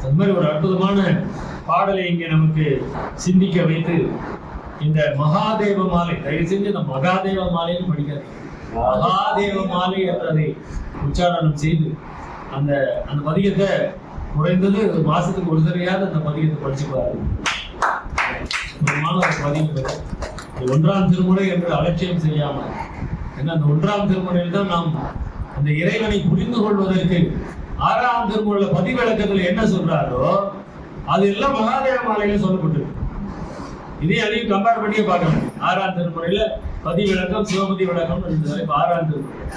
[SPEAKER 1] அது மாதிரி ஒரு அற்புதமான பாடலை இங்கே நமக்கு சிந்திக்க வைத்து, இந்த மகாதேவ மாலை, தயவு செஞ்சு இந்த மகாதேவ மாலைன்னு படிக்காது, மகாதேவ மாலை என்றதை உச்சாரணம் செய்து அந்த அந்த பதிகத்தை குறைந்தது ஒரு மாசத்துக்கு ஒரு தடையாவது அந்த பதிகத்தை படிச்சு பாருங்க. பதிகம் ஒன்றாம் திருமுறை என்று அலட்சியம் செய்யாமல், ஏன்னா அந்த ஒன்றாம் திருமுறையில் தான் நாம் அந்த இறைவனை புரிந்து கொள்வதற்கு ஆறாம் திருமுறையில பதிவிளக்கத்துல என்ன சொல்றாரோ அது எல்லாம் மகாதேவ மாலையில சொல்லப்பட்டிருக்கு. இதையும் அதையும் கம்பேர் பண்ணியே பார்க்கணும். ஆறாம் திருமுறையில பதிவிளக்கம், சிவபதி விளக்கம், ரெண்டு தலைப்பு. ஆறாம் திருமுறை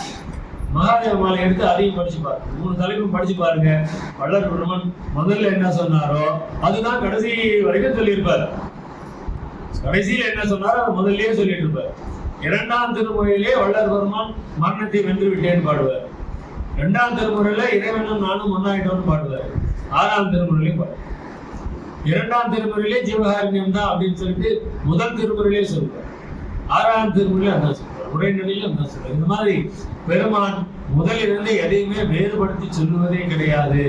[SPEAKER 1] மகாதேவ மாலை எடுத்து அதையும் படிச்சு பாருங்க. 3 தலைப்பும் படிச்சு பாருங்க. வள்ளல் பெருமான் முதல்ல என்ன சொன்னாரோ அதுதான் கடைசி வரைக்கும் சொல்லியிருப்பார். கடைசியில் என்ன சொன்னாரோ அவர் முதல்லயே சொல்லிட்டு இருப்பார். 2ஆம் திருமுறையிலே வள்ளல் பெருமான் மரணத்தை வென்று விட்டேன்னு பாடுவார். 2ஆம் திருமுறையில இறைவனும் நானும் ஒன்னாயிட்டோம்னு பாடுவார். 6ஆம் திருமுறையிலையும் பாடுவார். 2ஆம் திருமுறையிலே ஜீவகாருண்யம் தான் அப்படின்னு சொல்லிட்டு முதல் திருமுறையிலே சொல்லுவார். 6ஆம் திருமுறையில அதான் சொல்லுவார். உரைநடையில அதான் சொல்லுவார். இந்த மாதிரி பெருமான் முதலிலிருந்து எதையுமே வேறுபடுத்தி சொல்லுவதே கிடையாது.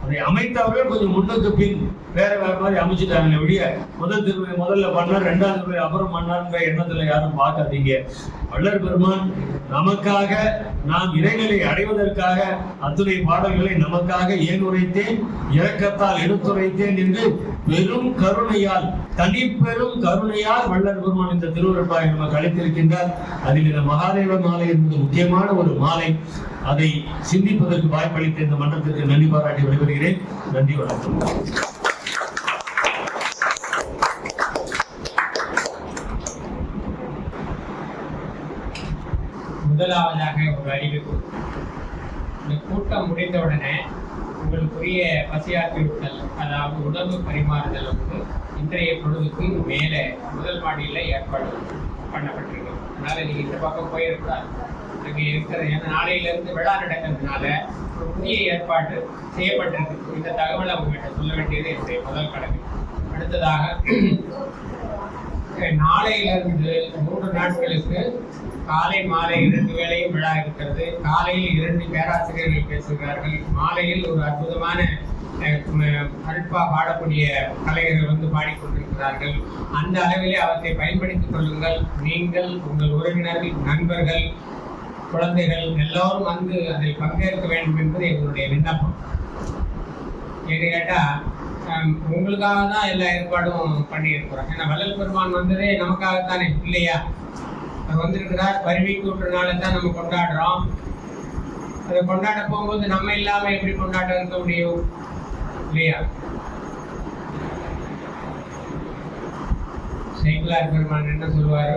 [SPEAKER 1] அதை அமைத்தவர்கள் கொஞ்சம் முன்னுக்கு பின் வேற மாதிரி அமைச்சுட்டாங்க. விடிய முதல் திருமுறை முதல்ல பண்ணார், 2ஆம் திருமுறை அப்புறம் பண்ணாருன்ற எண்ணத்துல யாரும் பார்க்காதீங்க. வள்ளல் பெருமான் நமக்காக, நாம் இறைநிலை அடைவதற்காக அத்துணை பாடல்களை நமக்காக ஏன் உரைத்தேன், இரக்கத்தால் எடுத்துரைத்தேன் என்று பெரும் கருணையால், தனிப்பெரும் கருணையால் வள்ளல் பெருமான் இந்த திருவருட்பாவை நமக்கு அளித்திருக்கின்றார். அதில் இந்த மகாதேவ மாலை என்பது முக்கியமான ஒரு மாலை. அதை சிந்திப்பதற்கு வாய்ப்பளித்த இந்த மன்றத்திற்கு நன்றி பாராட்டி விடைபெறுகிறேன். நன்றி, வணக்கம்.
[SPEAKER 2] முதலாவதாக ஒரு அறிவிப்பு. இந்த கூட்டம் முடிந்தவுடனே உங்களுக்குரிய பசியாற்றிவிட்டல், அதாவது உணவு பரிமாறுதல் வந்து இன்றைய பொழுதுக்கு மேலே முதல் மாடியில் ஏற்பாடு பண்ணப்பட்டிருக்கு. அதனால நீங்க இந்த பக்கம் போயிருக்கூடாது. அங்கே இருக்கிறது, ஏன்னா நாளையிலிருந்து விழா நடக்கிறதுனால ஒரு புதிய ஏற்பாடு செய்யப்பட்டிருக்கு. இந்த தகவலை உங்ககிட்ட சொல்ல வேண்டியது என்னுடைய முதல் கடமை. அடுத்ததாக நாளையிலிருந்து 3 நாட்களுக்கு காலை மாலை 2 வேளையும் விழா இருக்கிறது. காலையில் 2 பேராசிரியர்கள் பேசுகிறார்கள். மாலையில் ஒரு அற்புதமான அல்பா பாடக்கூடிய கலைஞர்கள் வந்து பாடிக்கொண்டிருக்கிறார்கள். அந்த அளவிலே அவற்றை பயன்படுத்திக் கொள்ளுங்கள். நீங்கள், உங்கள் உறவினர்கள், நண்பர்கள், குழந்தைகள் எல்லோரும் வந்து அதில் பங்கேற்க வேண்டும் என்பது எங்களுடைய விண்ணப்பம். ஏன்னு கேட்டால் உங்களுக்காக தான் எல்லா ஏற்பாடும் பண்ணியிருக்கிறோம். ஏன்னா வள்ளல் பெருமான் வந்ததே நமக்காகத்தானே இல்லையா? அவர் வந்திருக்கிறார். வருவி கூட்டுறனால தான் நம்ம கொண்டாடுறோம். அதை கொண்டாட போகும்போது நம்ம இல்லாம எப்படி கொண்டாட இருக்க முடியும் இல்லையா? சேக்கிழார் பெருமான் என்ன சொல்லுவாரு?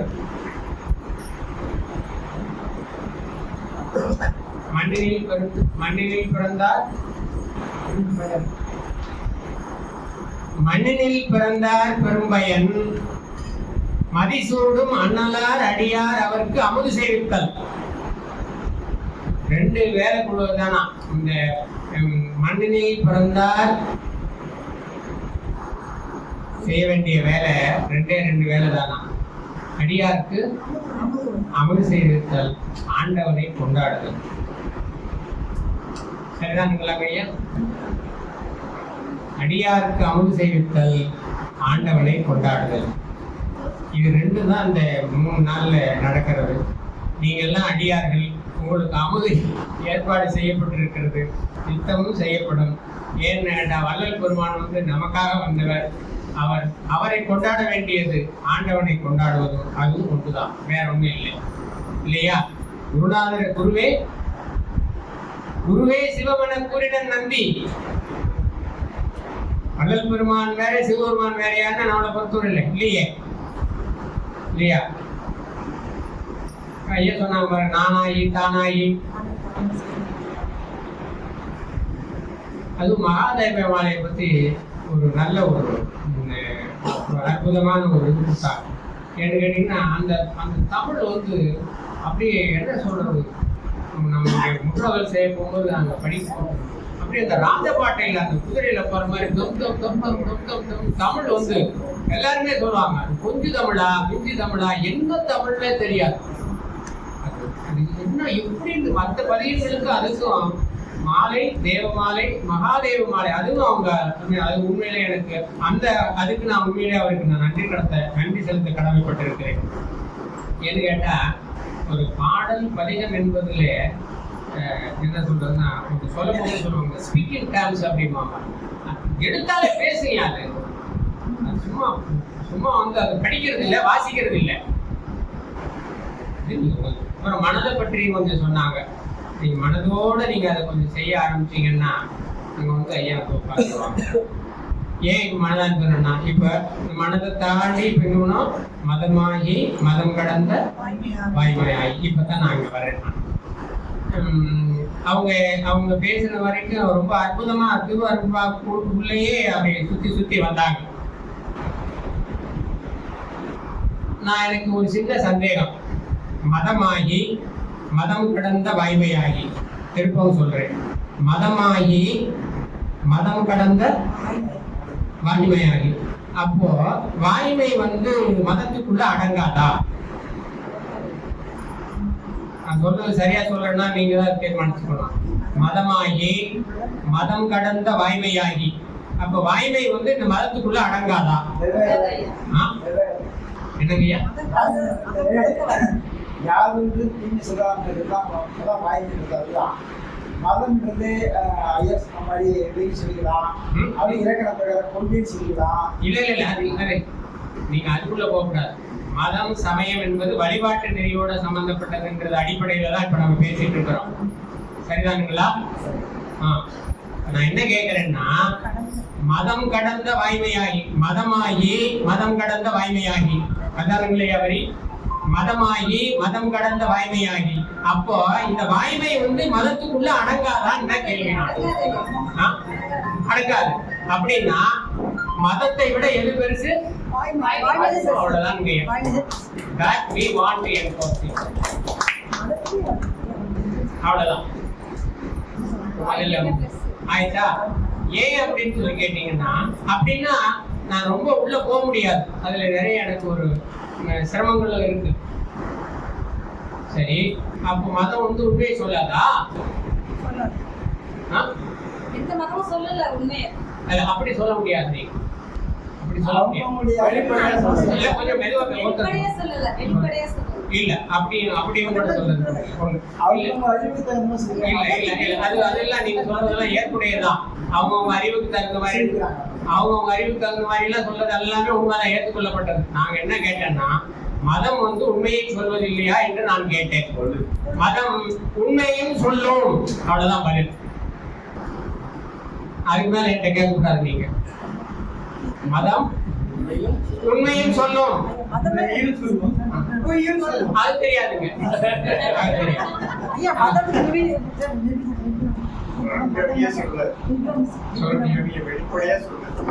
[SPEAKER 2] மண்ணினில் பிறந்தார் மண்ணினில் பிறந்தார் பெரும்பயன், மதிசூடும் அண்ணலார் அடியார் அவருக்கு அமுது சேவித்தல். 2 வேலை கொள்வதுதானா இந்த மண்ணினில் பிறந்தார் செய்ய வேண்டிய வேலை? 2 வேலை தானா? அடியாருக்கு அமுது செய்வித்தல், ஆண்டவனை கொண்டாடுதல். சரிதானுங்களா ஐயா? அடியாருக்கு அமுது செய்வித்தல், ஆண்டவனை கொண்டாடுதல். இது 2 தான் இந்த 3 நாள்ல நடக்கிறது. நீங்க எல்லாம் அடியார்கள், உங்களுக்கு அமுது ஏற்பாடு செய்யப்பட்டிருக்கிறது, நித்தமும் செய்யப்படும். ஏன்னா வள்ளல் பெருமான் வந்து நமக்காக வந்தவர். அவரை கொண்டாட வேண்டியது ஆண்டவனை கொண்டாடுவதும் அதுவும் ஒன்றுதான், வேற ஒன்றும் இல்லை இல்லையா? குருநாதர் குருவே சிவமன கூறிடன் நம்பி. வள்ளல் பெருமான் வேற, சிவபெருமான் வேறையான நம்மளை பொறுத்தவரை இல்லை இல்லையா? ஐயா சொன்னாங்க நானாயி தானாயி. அது மகாதேவ மாலையை பத்தி ஒரு நல்ல ஒரு அற்புதமான ஒரு புத்தகம். ஏன்னு கேட்டீங்கன்னா அந்த தமிழ் வந்து அப்படியே என்ன சொல்றது, நம்ம முற்றவல் செய்ய போகும்போது நாங்க படிப்போம். அப்படியே அந்த ராஜபாட்டையில் அந்த குதிரையில போற மாதிரி தமிழ் வந்து எல்லாருமே சொல்லுவாங்க, கொஞ்சு தமிழா குஞ்சு தமிழா, என்ன தமிழ்னே தெரியாது. அது என்ன எப்படி மற்ற பதியங்களுக்கு அதுக்கும் மாலை, தேவ மாலை, மகாதேவ மாலை, அதுவும் அவங்க அது உண்மையிலே எனக்கு அதுக்கு நான் உண்மையிலே அவருக்கு நான் நன்றி செலுத்த கடமைப்பட்டிருக்கிறேன். ஏன்னு கேட்டா ஒரு பாடல் பதிகம் என்பதுல என்ன சொல்றதுன்னா சொல்ல போது சொல்லுவாங்க ஸ்பீக்கிங் டேர்ம்ஸ் அப்படிம்பாங்க. எடுத்தாலே பேசுங்க. அது சும்மா வந்து அது படிக்கிறது இல்லை, வாசிக்கிறது இல்லை. அப்புறம் மனதை பற்றி கொஞ்சம் சொன்னாங்க. நீங்க மனதோட நீங்க அதை கொஞ்சம் செய்ய ஆரம்பிச்சீங்கன்னா நீங்க வந்து ஐயா பார்த்துருவாங்க. ஏன் இப்ப மனதான் சொன்னா, இப்ப மனதை தாண்டி பின்னும் மதமாகி மதம் கடந்த வாய்மையாகி இப்பதான் நான் இங்க வரேன். அவங்க பேசின வரைக்கும் ரொம்ப அற்புதமா திருவருட்பா உள்ளேயே அப்படி சுத்தி வந்தாங்க. நான் எனக்கு ஒரு சின்ன சந்தேகம். மதமாகி மதம் கடந்த வாய்மையாகி, திருப்பவும் சொல்றேன், மதமாகி மதம் கடந்த வாய்மையாகி. அப்போ வாய்மை வந்து மதத்துக்குள்ள அடங்காதா? நான் சொல்றது சரியா சொல்றேன்னா நீங்க தான் தீர்மானிச்சுக்கணும். மதமாகி மதம் கடந்த வாய்மையாகி, அப்ப வாய்மை வந்து இந்த மதத்துக்குள்ள அடங்காதா? என்னங்கய்யா?
[SPEAKER 3] யாருக்கு தீங்கு சொல்றாங்க மதம்ன்றது ஐயா சொன்ன மாதிரி எப்படின்னு சொல்லிக்கலாம், அப்படி இலக்கண பிரகாரம் கொள்கைன்னு சொல்லிக்கலாம்.
[SPEAKER 2] இல்ல நீங்க அதுக்குள்ள போகக்கூடாது. மதம் சமயம் என்பது வழிபாட்டு நெறியோட சம்பந்தப்பட்டதுன்றது அடிப்படையில தான் இப்ப நம்ம பேசிட்டு இருக்கிறோம். சரிதானுங்களா? நான் என்ன கேட்கிறேன்னா, மதம் கடந்த வாய்மையாகி, மதமாகி மதம் கடந்த வாய்மையாகி, அதானுங்களே அவரி மதமாகி மதம் கடந்த வாய்மையாகி. அப்போ இந்த வாய்மை வந்து மதத்துக்குள்ள அடங்காதான்னு கேள்வி. அடங்காது அப்படின்னா மதத்தை விட எது பெருசு? அவ்வளவுதான். அவ்வளவுதான். ஆயிட்டா? ஏன் அப்படின்னு சொல்லி கேட்டீங்கன்னா, அப்படின்னா நான் ரொம்ப உள்ள போக முடியாது, அதுல நிறைய எனக்கு ஒரு சிரமங்கள் இருக்கு. சரி, அப்போ மதம் வந்து உண்மையை சொல்லாதா?
[SPEAKER 4] எந்த மதமும் சொல்லல உண்மையை.
[SPEAKER 2] அது அப்படி சொல்ல முடியாது. நீங்க அப்படி சொல்ல முடியாது. கொஞ்சம் மெதுவா
[SPEAKER 4] வெளிப்படையா சொல்லல, வெளிப்படையா சொல்லல.
[SPEAKER 2] இல்ல அப்படியும் கூட சொல்லுது. இல்ல அதெல்லாம் நீங்க சொல்றதெல்லாம் ஏற்புடையதான். அவங்கவுங்க அறிவுக்கு தகுந்த மாதிரி எல்லாம் சொல்றது எல்லாமே உண்மைதான், ஏற்றுக்கொள்ளப்பட்டது. நாங்க என்ன கேட்டேன்னா, மதம் வந்து உண்மையை சொல்வது இல்லையா என்று நான் கேட்டேன். மதம் உண்மையும் சொல்லும், அவ்வளவுதான் பதில். அதுக்கு மேல என்கிட்ட கேட்கக்கூடாது நீங்க. மதம் உண்மையும் சொல்லும், அது தெரியாதுங்க.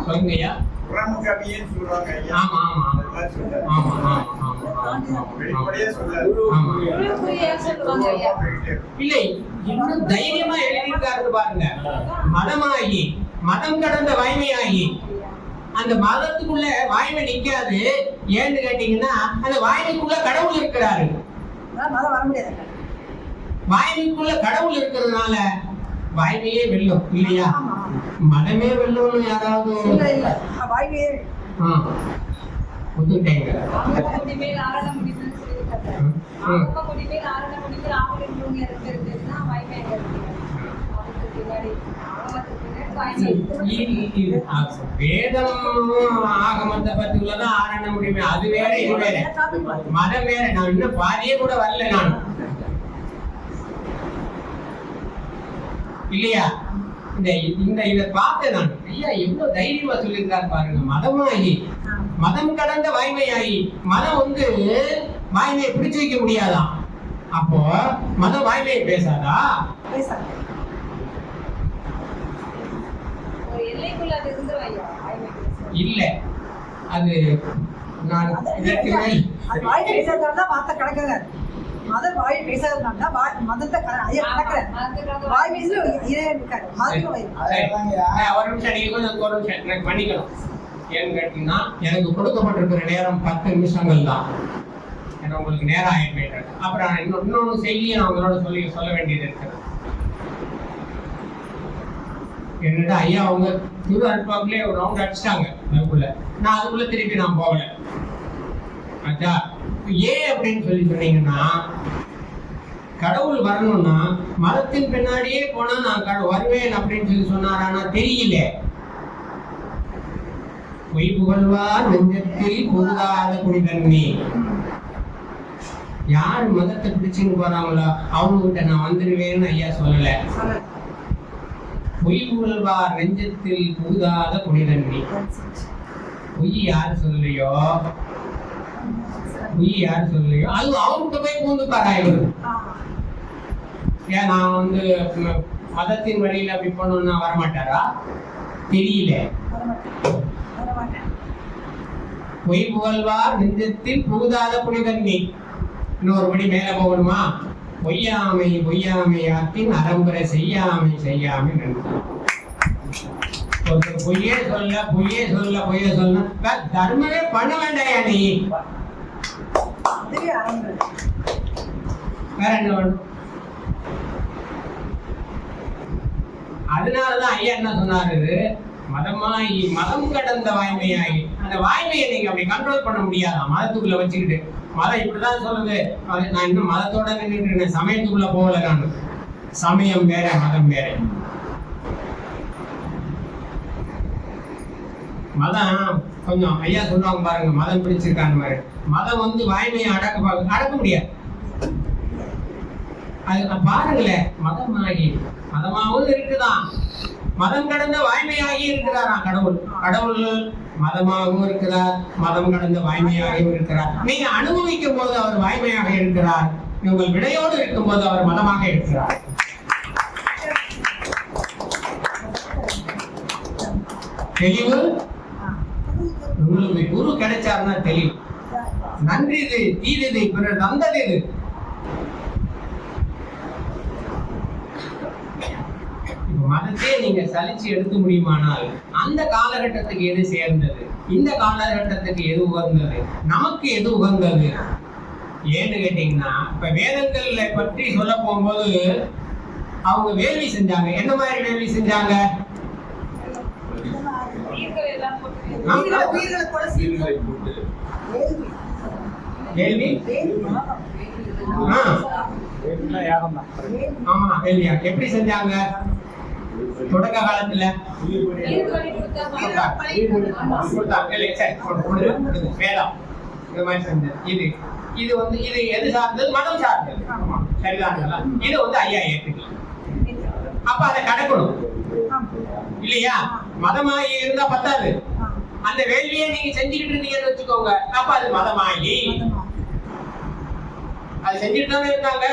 [SPEAKER 2] சொல்லுங்கய்யா. ஆமா ஆமா ஆமா இல்லை, இன்னும் தைரியமா எழுதியிருக்காரு பாருங்க. மதமாகி மதம் கடந்த வாய்மையாகி. அந்த மதத்துக்குள்ள வாய்மை நிக்காது. ஏன்னு கேட்டீங்கன்னா, அந்த வாய்மைக்குள்ள கடவுள் இருக்கிறாரு. வாய்மைக்குள்ள கடவுள் இருக்கிறதுனால வாய்மையே வெல்லும் இல்லையா? மதமே வெல்லும்னு யாராவது ஒத்துக்கிட்டேங்க. வேதம் ஆகமத்தை பத்தி உள்ளதான் ஆரண முடியுமே, அது வேற இது வேற, மதம் வேற. நான் இன்னும் பாதியே கூட வரல நான், இல்லையா? இதை பார்த்தேன் நான். ஐயா எவ்வளவு தைரியமா சொல்லியிருக்காரு பாருங்க. மதமாகி மதம் கடந்த வாய்மையாகி. மதம் வந்து வாய்மையை பிடிச்சு வைக்க முடியாதான். அப்போ மதம் வாய்மையை பேசாதா? இல்ல, அது நான் இதற்கு மேல் எனக்கு கொடுக்கப்பட்டிருக்கிற நேரம் 10 நிமிஷங்கள் தான். உங்களுக்கு நேரம் ஆயிட்டு. அப்புறம் இன்னொன்னு செய்தியை நான் உங்களோட சொல்ல வேண்டியது இருக்கு. என்னடா ஐயா அவங்க திரு அனுப்பாக்குள்ளே ஒரு ரவுண்ட் அடிச்சிட்டாங்க அதுக்குள்ள. நான் அதுக்குள்ள திருப்பி நான் போகல. அச்சா ஏன் அப்படின்னு சொன்னீங்கன்னா, கடவுள் வரணும்னா மதத்தின் பின்னாடியே போனா நான் வருவேன் அப்படின்னு சொன்னாரானா தெரியல. பொய் புகழ்வார் நெஞ்சத்தில் புகுதாத குடிதண்ணி. யார் மதத்தை பிடிச்சுன்னு போறாங்களோ அவங்க கிட்ட நான் வந்துடுவேன்னு ஐயா சொல்லல. பொய் புகழ்வார் நெஞ்சத்தில் புகுதாத குடிதண்ணி. பொய் யாரு சொல்லலையோ அது அவர்கிட்ட போய் பூந்துப்பாரா இவரு? ஏன் நான் வந்து மதத்தின் வழியில அப்படி பண்ணணும்னா வரமாட்டாரா? தெரியல. பொய் புகழ்வார் நெஞ்சத்தில் புகுதாத புனிதண்ணி. இன்னொரு படி மேல போகணுமா? பொய்யாமை பொய்யாமையாக்கின் அறம்பரை செய்யாமை நன்றி. ஒருத்தர் பொய்யே சொல்ல தர்மமே பண்ண வேண்டாயா நீ? வேற என்ன வேணும்? அதனாலதான் ஐயா என்ன சொன்னாரு, மதமாகி மதம் கடந்த வாய்மையாகி. அந்த வாய்மையை நீங்க அப்படி கண்ட்ரோல் பண்ண முடியாதான் மதத்துக்குள்ள வச்சுக்கிட்டு. மதம் இப்படிதான் சொல்லுது. நான் இன்னும் மதத்தோட நின்றுட்டு இருக்கேன், சமயத்துக்குள்ள போகல. நான் சமயம் வேற மதம் வேற. மதம் கொஞ்சம் ஐயா சொல்லுவாங்க பாருங்க, மதம் பிடிச்சிருக்காங்க மாதிரி. மதம் வந்து வாய்மையை அடக்க முடியாது. அது பாருங்களேன், மதமாவும் இருக்குதான், மதம் கடந்த வாய்மையாகி இருக்கிறாராம் கடவுள். கடவுள் மதமாகவும் இருக்கிறார், மதம் கடந்த வாய்மையாகவும் இருக்கிறார். நீங்க அனுபவிக்கும் போது அவர் வாய்மையாக இருக்கிறார், உங்கள் விடையோடு இருக்கும் போது அவர் மதமாக இருக்கிறார். தெளிவு உங்களுக்கு குரு கிடைச்சாருன்னா தெளிவு. நன்றி தீது பிறர் தந்தது இது. மதத்தையே நீங்க சலிச்சு எடுக்க முடியுமானால் அந்த காலகட்டத்துக்கு எது சேர்ந்தது, இந்த காலகட்டத்துக்கு எது உகந்தது, நமக்கு எது உகந்தது? ஏன்னு கேட்டீங்கன்னா இப்ப வேதங்களை பற்றி சொல்ல போகும்போது அவங்க வேள்வி செஞ்சாங்க. என்ன மாதிரி வேள்வி செஞ்சாங்க?
[SPEAKER 4] உயிர்கள் எல்லாம் போட்டு
[SPEAKER 3] உயிர்களை கொலை செய்து
[SPEAKER 2] வேள்வி ஆமா வேள்வியா எப்படி செஞ்சாங்க? தொடக்க காலத்துல
[SPEAKER 4] உயிர் பலி
[SPEAKER 2] கொடுத்தா இல்லையா? சரி, வேதம் இந்த மாதிரி செஞ்சது. இது வந்து இது எது சார்ந்தது? மதம் சார்ந்தது. சரிதானுங்களா? இது வந்து ஐயா ஏற்றுக்கலாம். அப்ப அதை கடக்கணும் இல்லையா? மதமாயி இருந்தா பத்தாது. அந்த வேள்வியை நீங்க செஞ்சுக்கிட்டு இருந்தீங்கன்னு வச்சுக்கோங்க, அப்ப அது மதமாயி. அது செஞ்சுட்டு தானே இருந்தாங்க.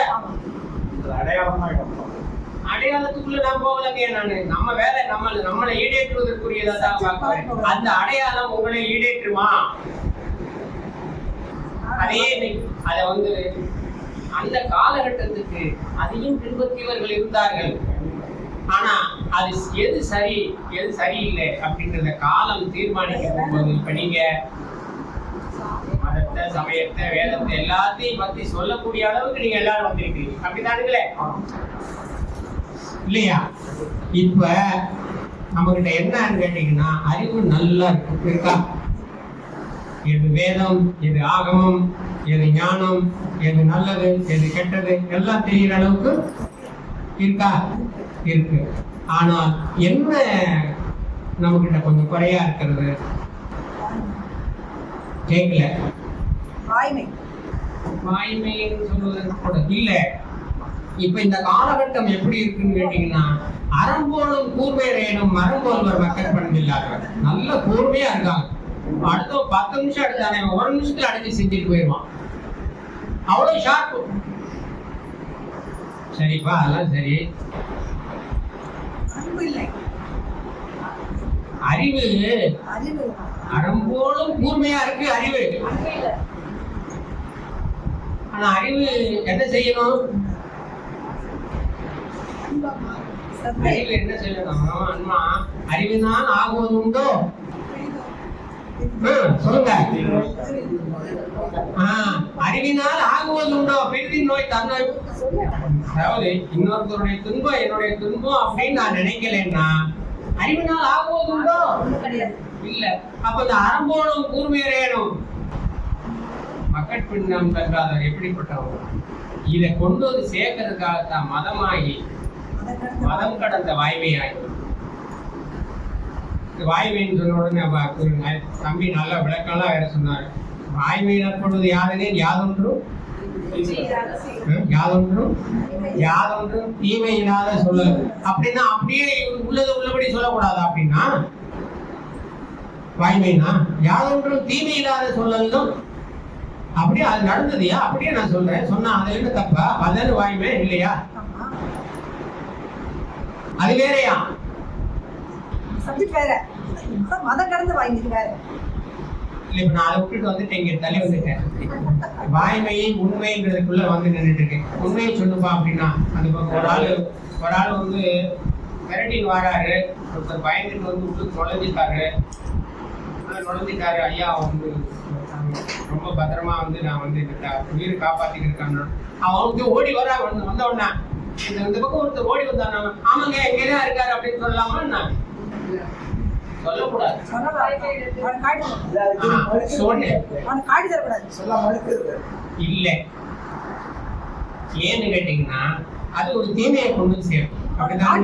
[SPEAKER 2] அடையாளத்துக்குள்ள நான் போகலங்க. நானு நம்ம வேலை நம்மளை ஈடேற்றுவதற்குரியதா தான் பார்க்கிறேன். அந்த அடையாளம் உங்களை ஈடேற்றுமா? அதையே அதை வந்து அந்த காலகட்டத்துக்கு அதையும் பின்பற்றியவர்கள் இருந்தார்கள். ஆனா அது எது சரி எது சரியில்லை அப்படின்றத காலம் தீர்மானிக்க போகும்போது இப்ப நீங்க மதத்தை, சமயத்தை, வேதத்தை எல்லாத்தையும் பத்தி சொல்லக்கூடிய அளவுக்கு நீங்க எல்லாரும் வந்திருக்கீங்க. அப்படித்தானுங்களே இல்லையா? இப்ப நம்ம கிட்ட என்னன்னு கேட்டீங்கன்னா அறிவு நல்லா இருக்கா? எது வேதம், எது ஆகமம், எது ஞானம், எது நல்லது, எது கெட்டது எல்லாம் தெரிகிற அளவுக்கு இருக்கா? இருக்கு. ஆனால் என்ன நம்ம கிட்ட கொஞ்சம் குறையா இருக்கிறது? கேட்கல. வாய்மைன்னு சொல்வதற்கு கூட இல்ல. இப்ப இந்த காலகட்டம் எப்படி இருக்குன்னு கேட்டீங்கன்னா அறம்போலும் கூர்மையரையனும் மரம்போல்வர் மக்கள் பண்ணில்லாத நல்ல கூர்மையா இருக்காங்க. அடுத்த 10 நிமிஷம் எடுத்தானே 1 நிமிஷத்துல அடைஞ்சு செஞ்சுட்டு போயிடுவான். அவ்வளவு ஷார்ப். சரிப்பா, அதெல்லாம் சரி. அறிவு அறம்போலும் கூர்மையா இருக்கு அறிவு. ஆனா அறிவு என்ன செய்யணும்? அறிவு என்ன செய்யணும்? அம்மா அறிவுதான் ஆகுவது உண்டோ? சொல்லுங்க. அறிவினால் ஆகுவது உண்டோ? பெரிதின் நோய் தன்னோய். அதாவது இன்னொருத்தருடைய துன்பம் என்னுடைய துன்பம் அப்படின்னு நான் நினைக்கலன்னா அறிவினால் ஆகுவது உண்டோ? இல்ல. அப்ப இந்த அறம்போலும் கூர்மையரேனும் மக்கட்பின்னம் கற்றாதவர் எப்படிப்பட்டவங்க? இதை கொண்டு வந்து சேர்க்கறதுக்காகத்தான் மதமாகி மதம் கடந்த வாய்மையாகி. வாய்மைன்னு சொன்ன உடனே தம்பி நல்ல விளக்கம்லாம் வேற சொன்னாரு. வாய்மை நற்பொழுது யாதெனில் யாதொன்றும் தீமை இல்லாத சொல்லு. அப்படின்னா அப்படியே உள்ளது உள்ளபடி சொல்லக்கூடாது. அப்படின்னா வாய்மைனா யாதொன்றும் தீமை இல்லாத சொல்லலும் அப்படியே அது நடந்ததுயா? அப்படியே நான் சொல்றேன். சொன்னா அது என்ன தப்பா? அதான வாய்மை இல்லையா? அது வேறையா?
[SPEAKER 5] சப்ஜெக்ட் வேற, மதம் கடந்த வாய்மை வேற.
[SPEAKER 2] இப்ப நான் அதை விட்டுட்டு வந்துட்டு இங்க தள்ளி வந்துட்டேன். வாய்மையை உண்மைன்றதுக்குள்ள வந்து நின்றுட்டு இருக்கேன். உண்மையை சொல்லுப்பா அப்படின்னா அது ஒரு ஆள் வந்து மிரட்டின்னு வராரு. ஒருத்தர் பயந்துட்டு வந்து விட்டு நுழைஞ்சிட்டாரு. ஐயா வந்து ரொம்ப பத்திரமா வந்து நான் வந்து இந்த உயிரை காப்பாத்திட்டு இருக்கான்னு அவனுக்கு ஓடி வர வந்த உடனே இந்த பக்கம் ஒருத்தர் ஓடி வந்தாங்க. ஆமாங்க எங்கதான் இருக்காரு அப்படின்னு சொல்லலாமா? நான் சொல்லக்கூடாது. இல்ல. ஏன்னு கேட்டீங்கன்னா அது ஒரு தீமையை கொண்டு சேரும். அப்படிதான்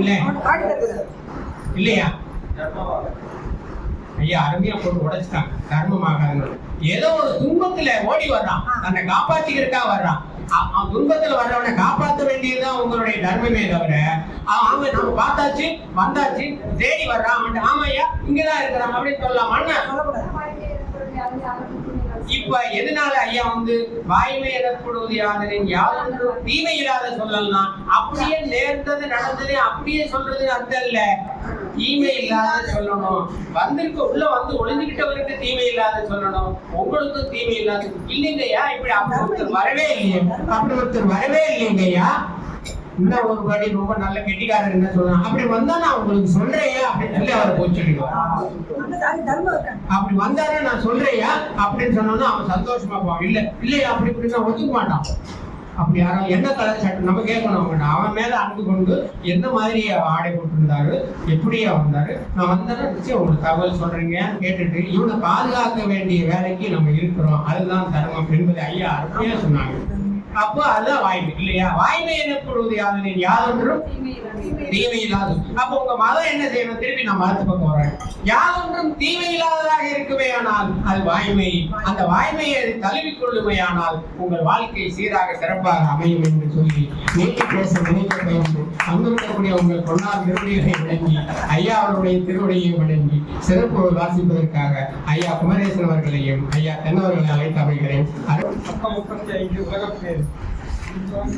[SPEAKER 2] இல்லையா? ஐயா அருமையா போட்டு உடைச்சிட்டாங்க. தர்மமாக ஏதோ ஒரு துன்பத்துல ஓடி வர்றான், தன்னை காப்பாத்திக்கிறதுக்கா வர்றான். துன்பத்துல வர்றவனை காப்பாற்ற வேண்டியதுதான் உங்களுடைய தர்மமே தவிர அவன் நம்ம பார்த்தாச்சு வந்தாச்சு தேடி வர்றான். ஆமா ஐயா இங்கதான் இருக்கிறான் அப்படின்னு சொல்லலாமா? இப்ப எதனால ஐயா வந்து வாய்மை எனப்படுவது யாதனின் யாதொன்றும் தீமை இல்லாத சொல்லலாம். அப்படியே நேர்ந்தது நடந்தது அப்படியே சொல்றது அர்த்தம் இல்ல. தீமை இல்லாத சொல்லணும். வந்திருக்க உள்ள வந்து ஒளிஞ்சுக்கிட்டவருக்கு தீமை இல்லாத சொல்லணும். உங்களுக்கும் தீமை இல்லாத இல்லைங்கய்யா. இப்படி அப்படி ஒருத்தர் வரவே இல்லையே. அப்படி ஒருத்தர் வரவே இல்லைங்கய்யா. இன்னும் ஒரு படி ரொம்ப நல்ல கெட்டிக்காரர் என்ன சொல்றான், அப்படி வந்தா நான் உங்களுக்கு சொல்றேயா அப்படின்னு சொல்லி அவரை போச்சுடுவார். அப்படி வந்தாரே நான் சொல்றேயா அப்படின்னு சொன்னோன்னா அவன் சந்தோஷமா போவான். இல்லையா அப்படி இப்படின்னா ஒத்துக்க மாட்டான். அப்படி யாரும் என்ன கலர் சட்டை நம்ம கேட்கணும், அவன் மேல அன்பு கொண்டு எந்த மாதிரி ஆடை போட்டிருந்தாரு, எப்படியா வந்தாரு, நான் வந்தேன்னா நிச்சயம் உங்களுக்கு தகவல் சொல்றீங்க கேட்டுட்டு இவனை பாதுகாக்க வேண்டிய வேலைக்கு நம்ம இருக்கிறோம், அதுதான் தர்மம் என்பதை ஐயா அருமையா சொன்னாங்க. அப்போ அதுதான் வாய்மை இல்லையா? வாய்மை எனப்படுவது யாதனை யாதொன்றும் தீமை இல்லாது. அப்போ உங்க மதம் என்ன செய்யணும்? திருப்பி நான் மதத்து பக்கம் வரேன். யாதொன்றும் தீமை இல்லாததாக இருக்குமே ஆனால் அது வாய்மை. அந்த வாய்மையை தழுவிக்கொள்ளுமையானால் உங்கள் வாழ்க்கை சீராக சிறப்பாக அமையும் என்று சொல்லி நீட்டி பேச நினைக்கப்படும் அங்கிருக்கக்கூடிய உங்கள் பொன்னார் திருவடிகளை வழங்கி ஐயா அவருடைய திருவடியை வழங்கி சிறப்பு வாசிப்பதற்காக ஐயா குமரேசன் அவர்களையும் ஐயா தென்னவர்களை அழைத்து அமைகிறேன்.
[SPEAKER 3] 35 உலகப்பேர்
[SPEAKER 6] Thank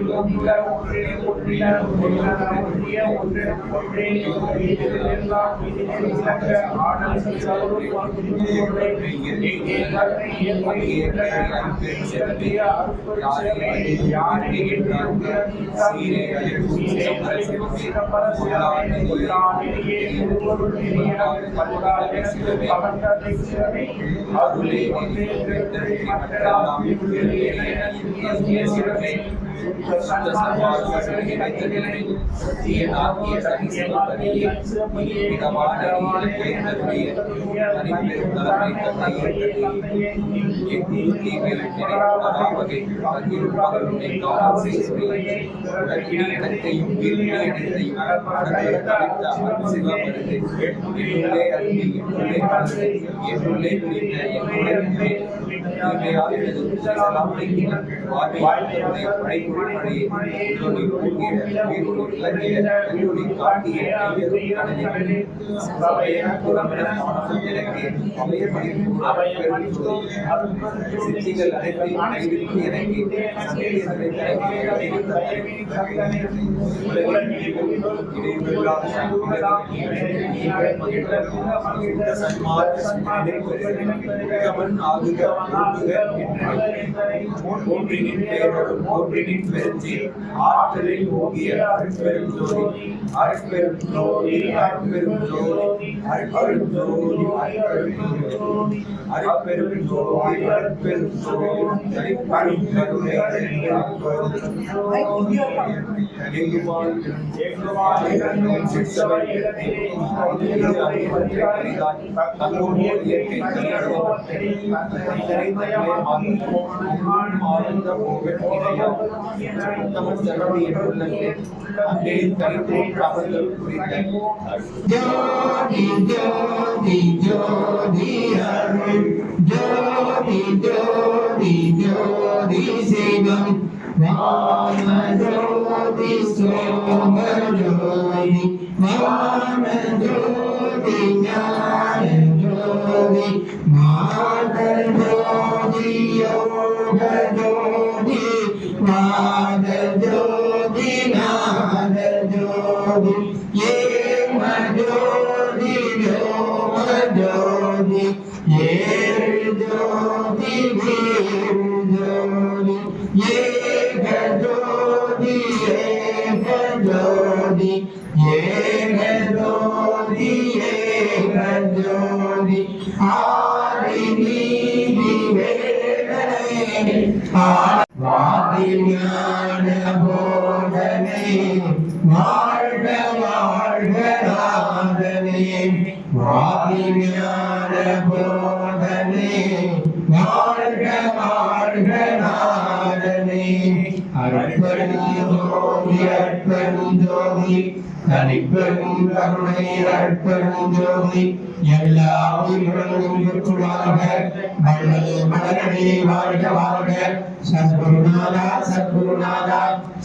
[SPEAKER 6] you.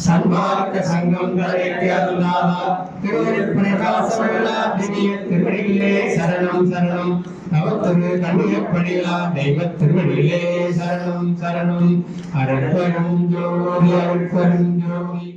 [SPEAKER 1] சன்மார்க்க சங்கம் சரணம் சரணம் அவத்திரு கண்ணியப்படிகளா தெய்வ திருவடிகளே சரணம் சரணம் அருட்பெரும் ஜோதி அருட்பெரும் ஜோதி.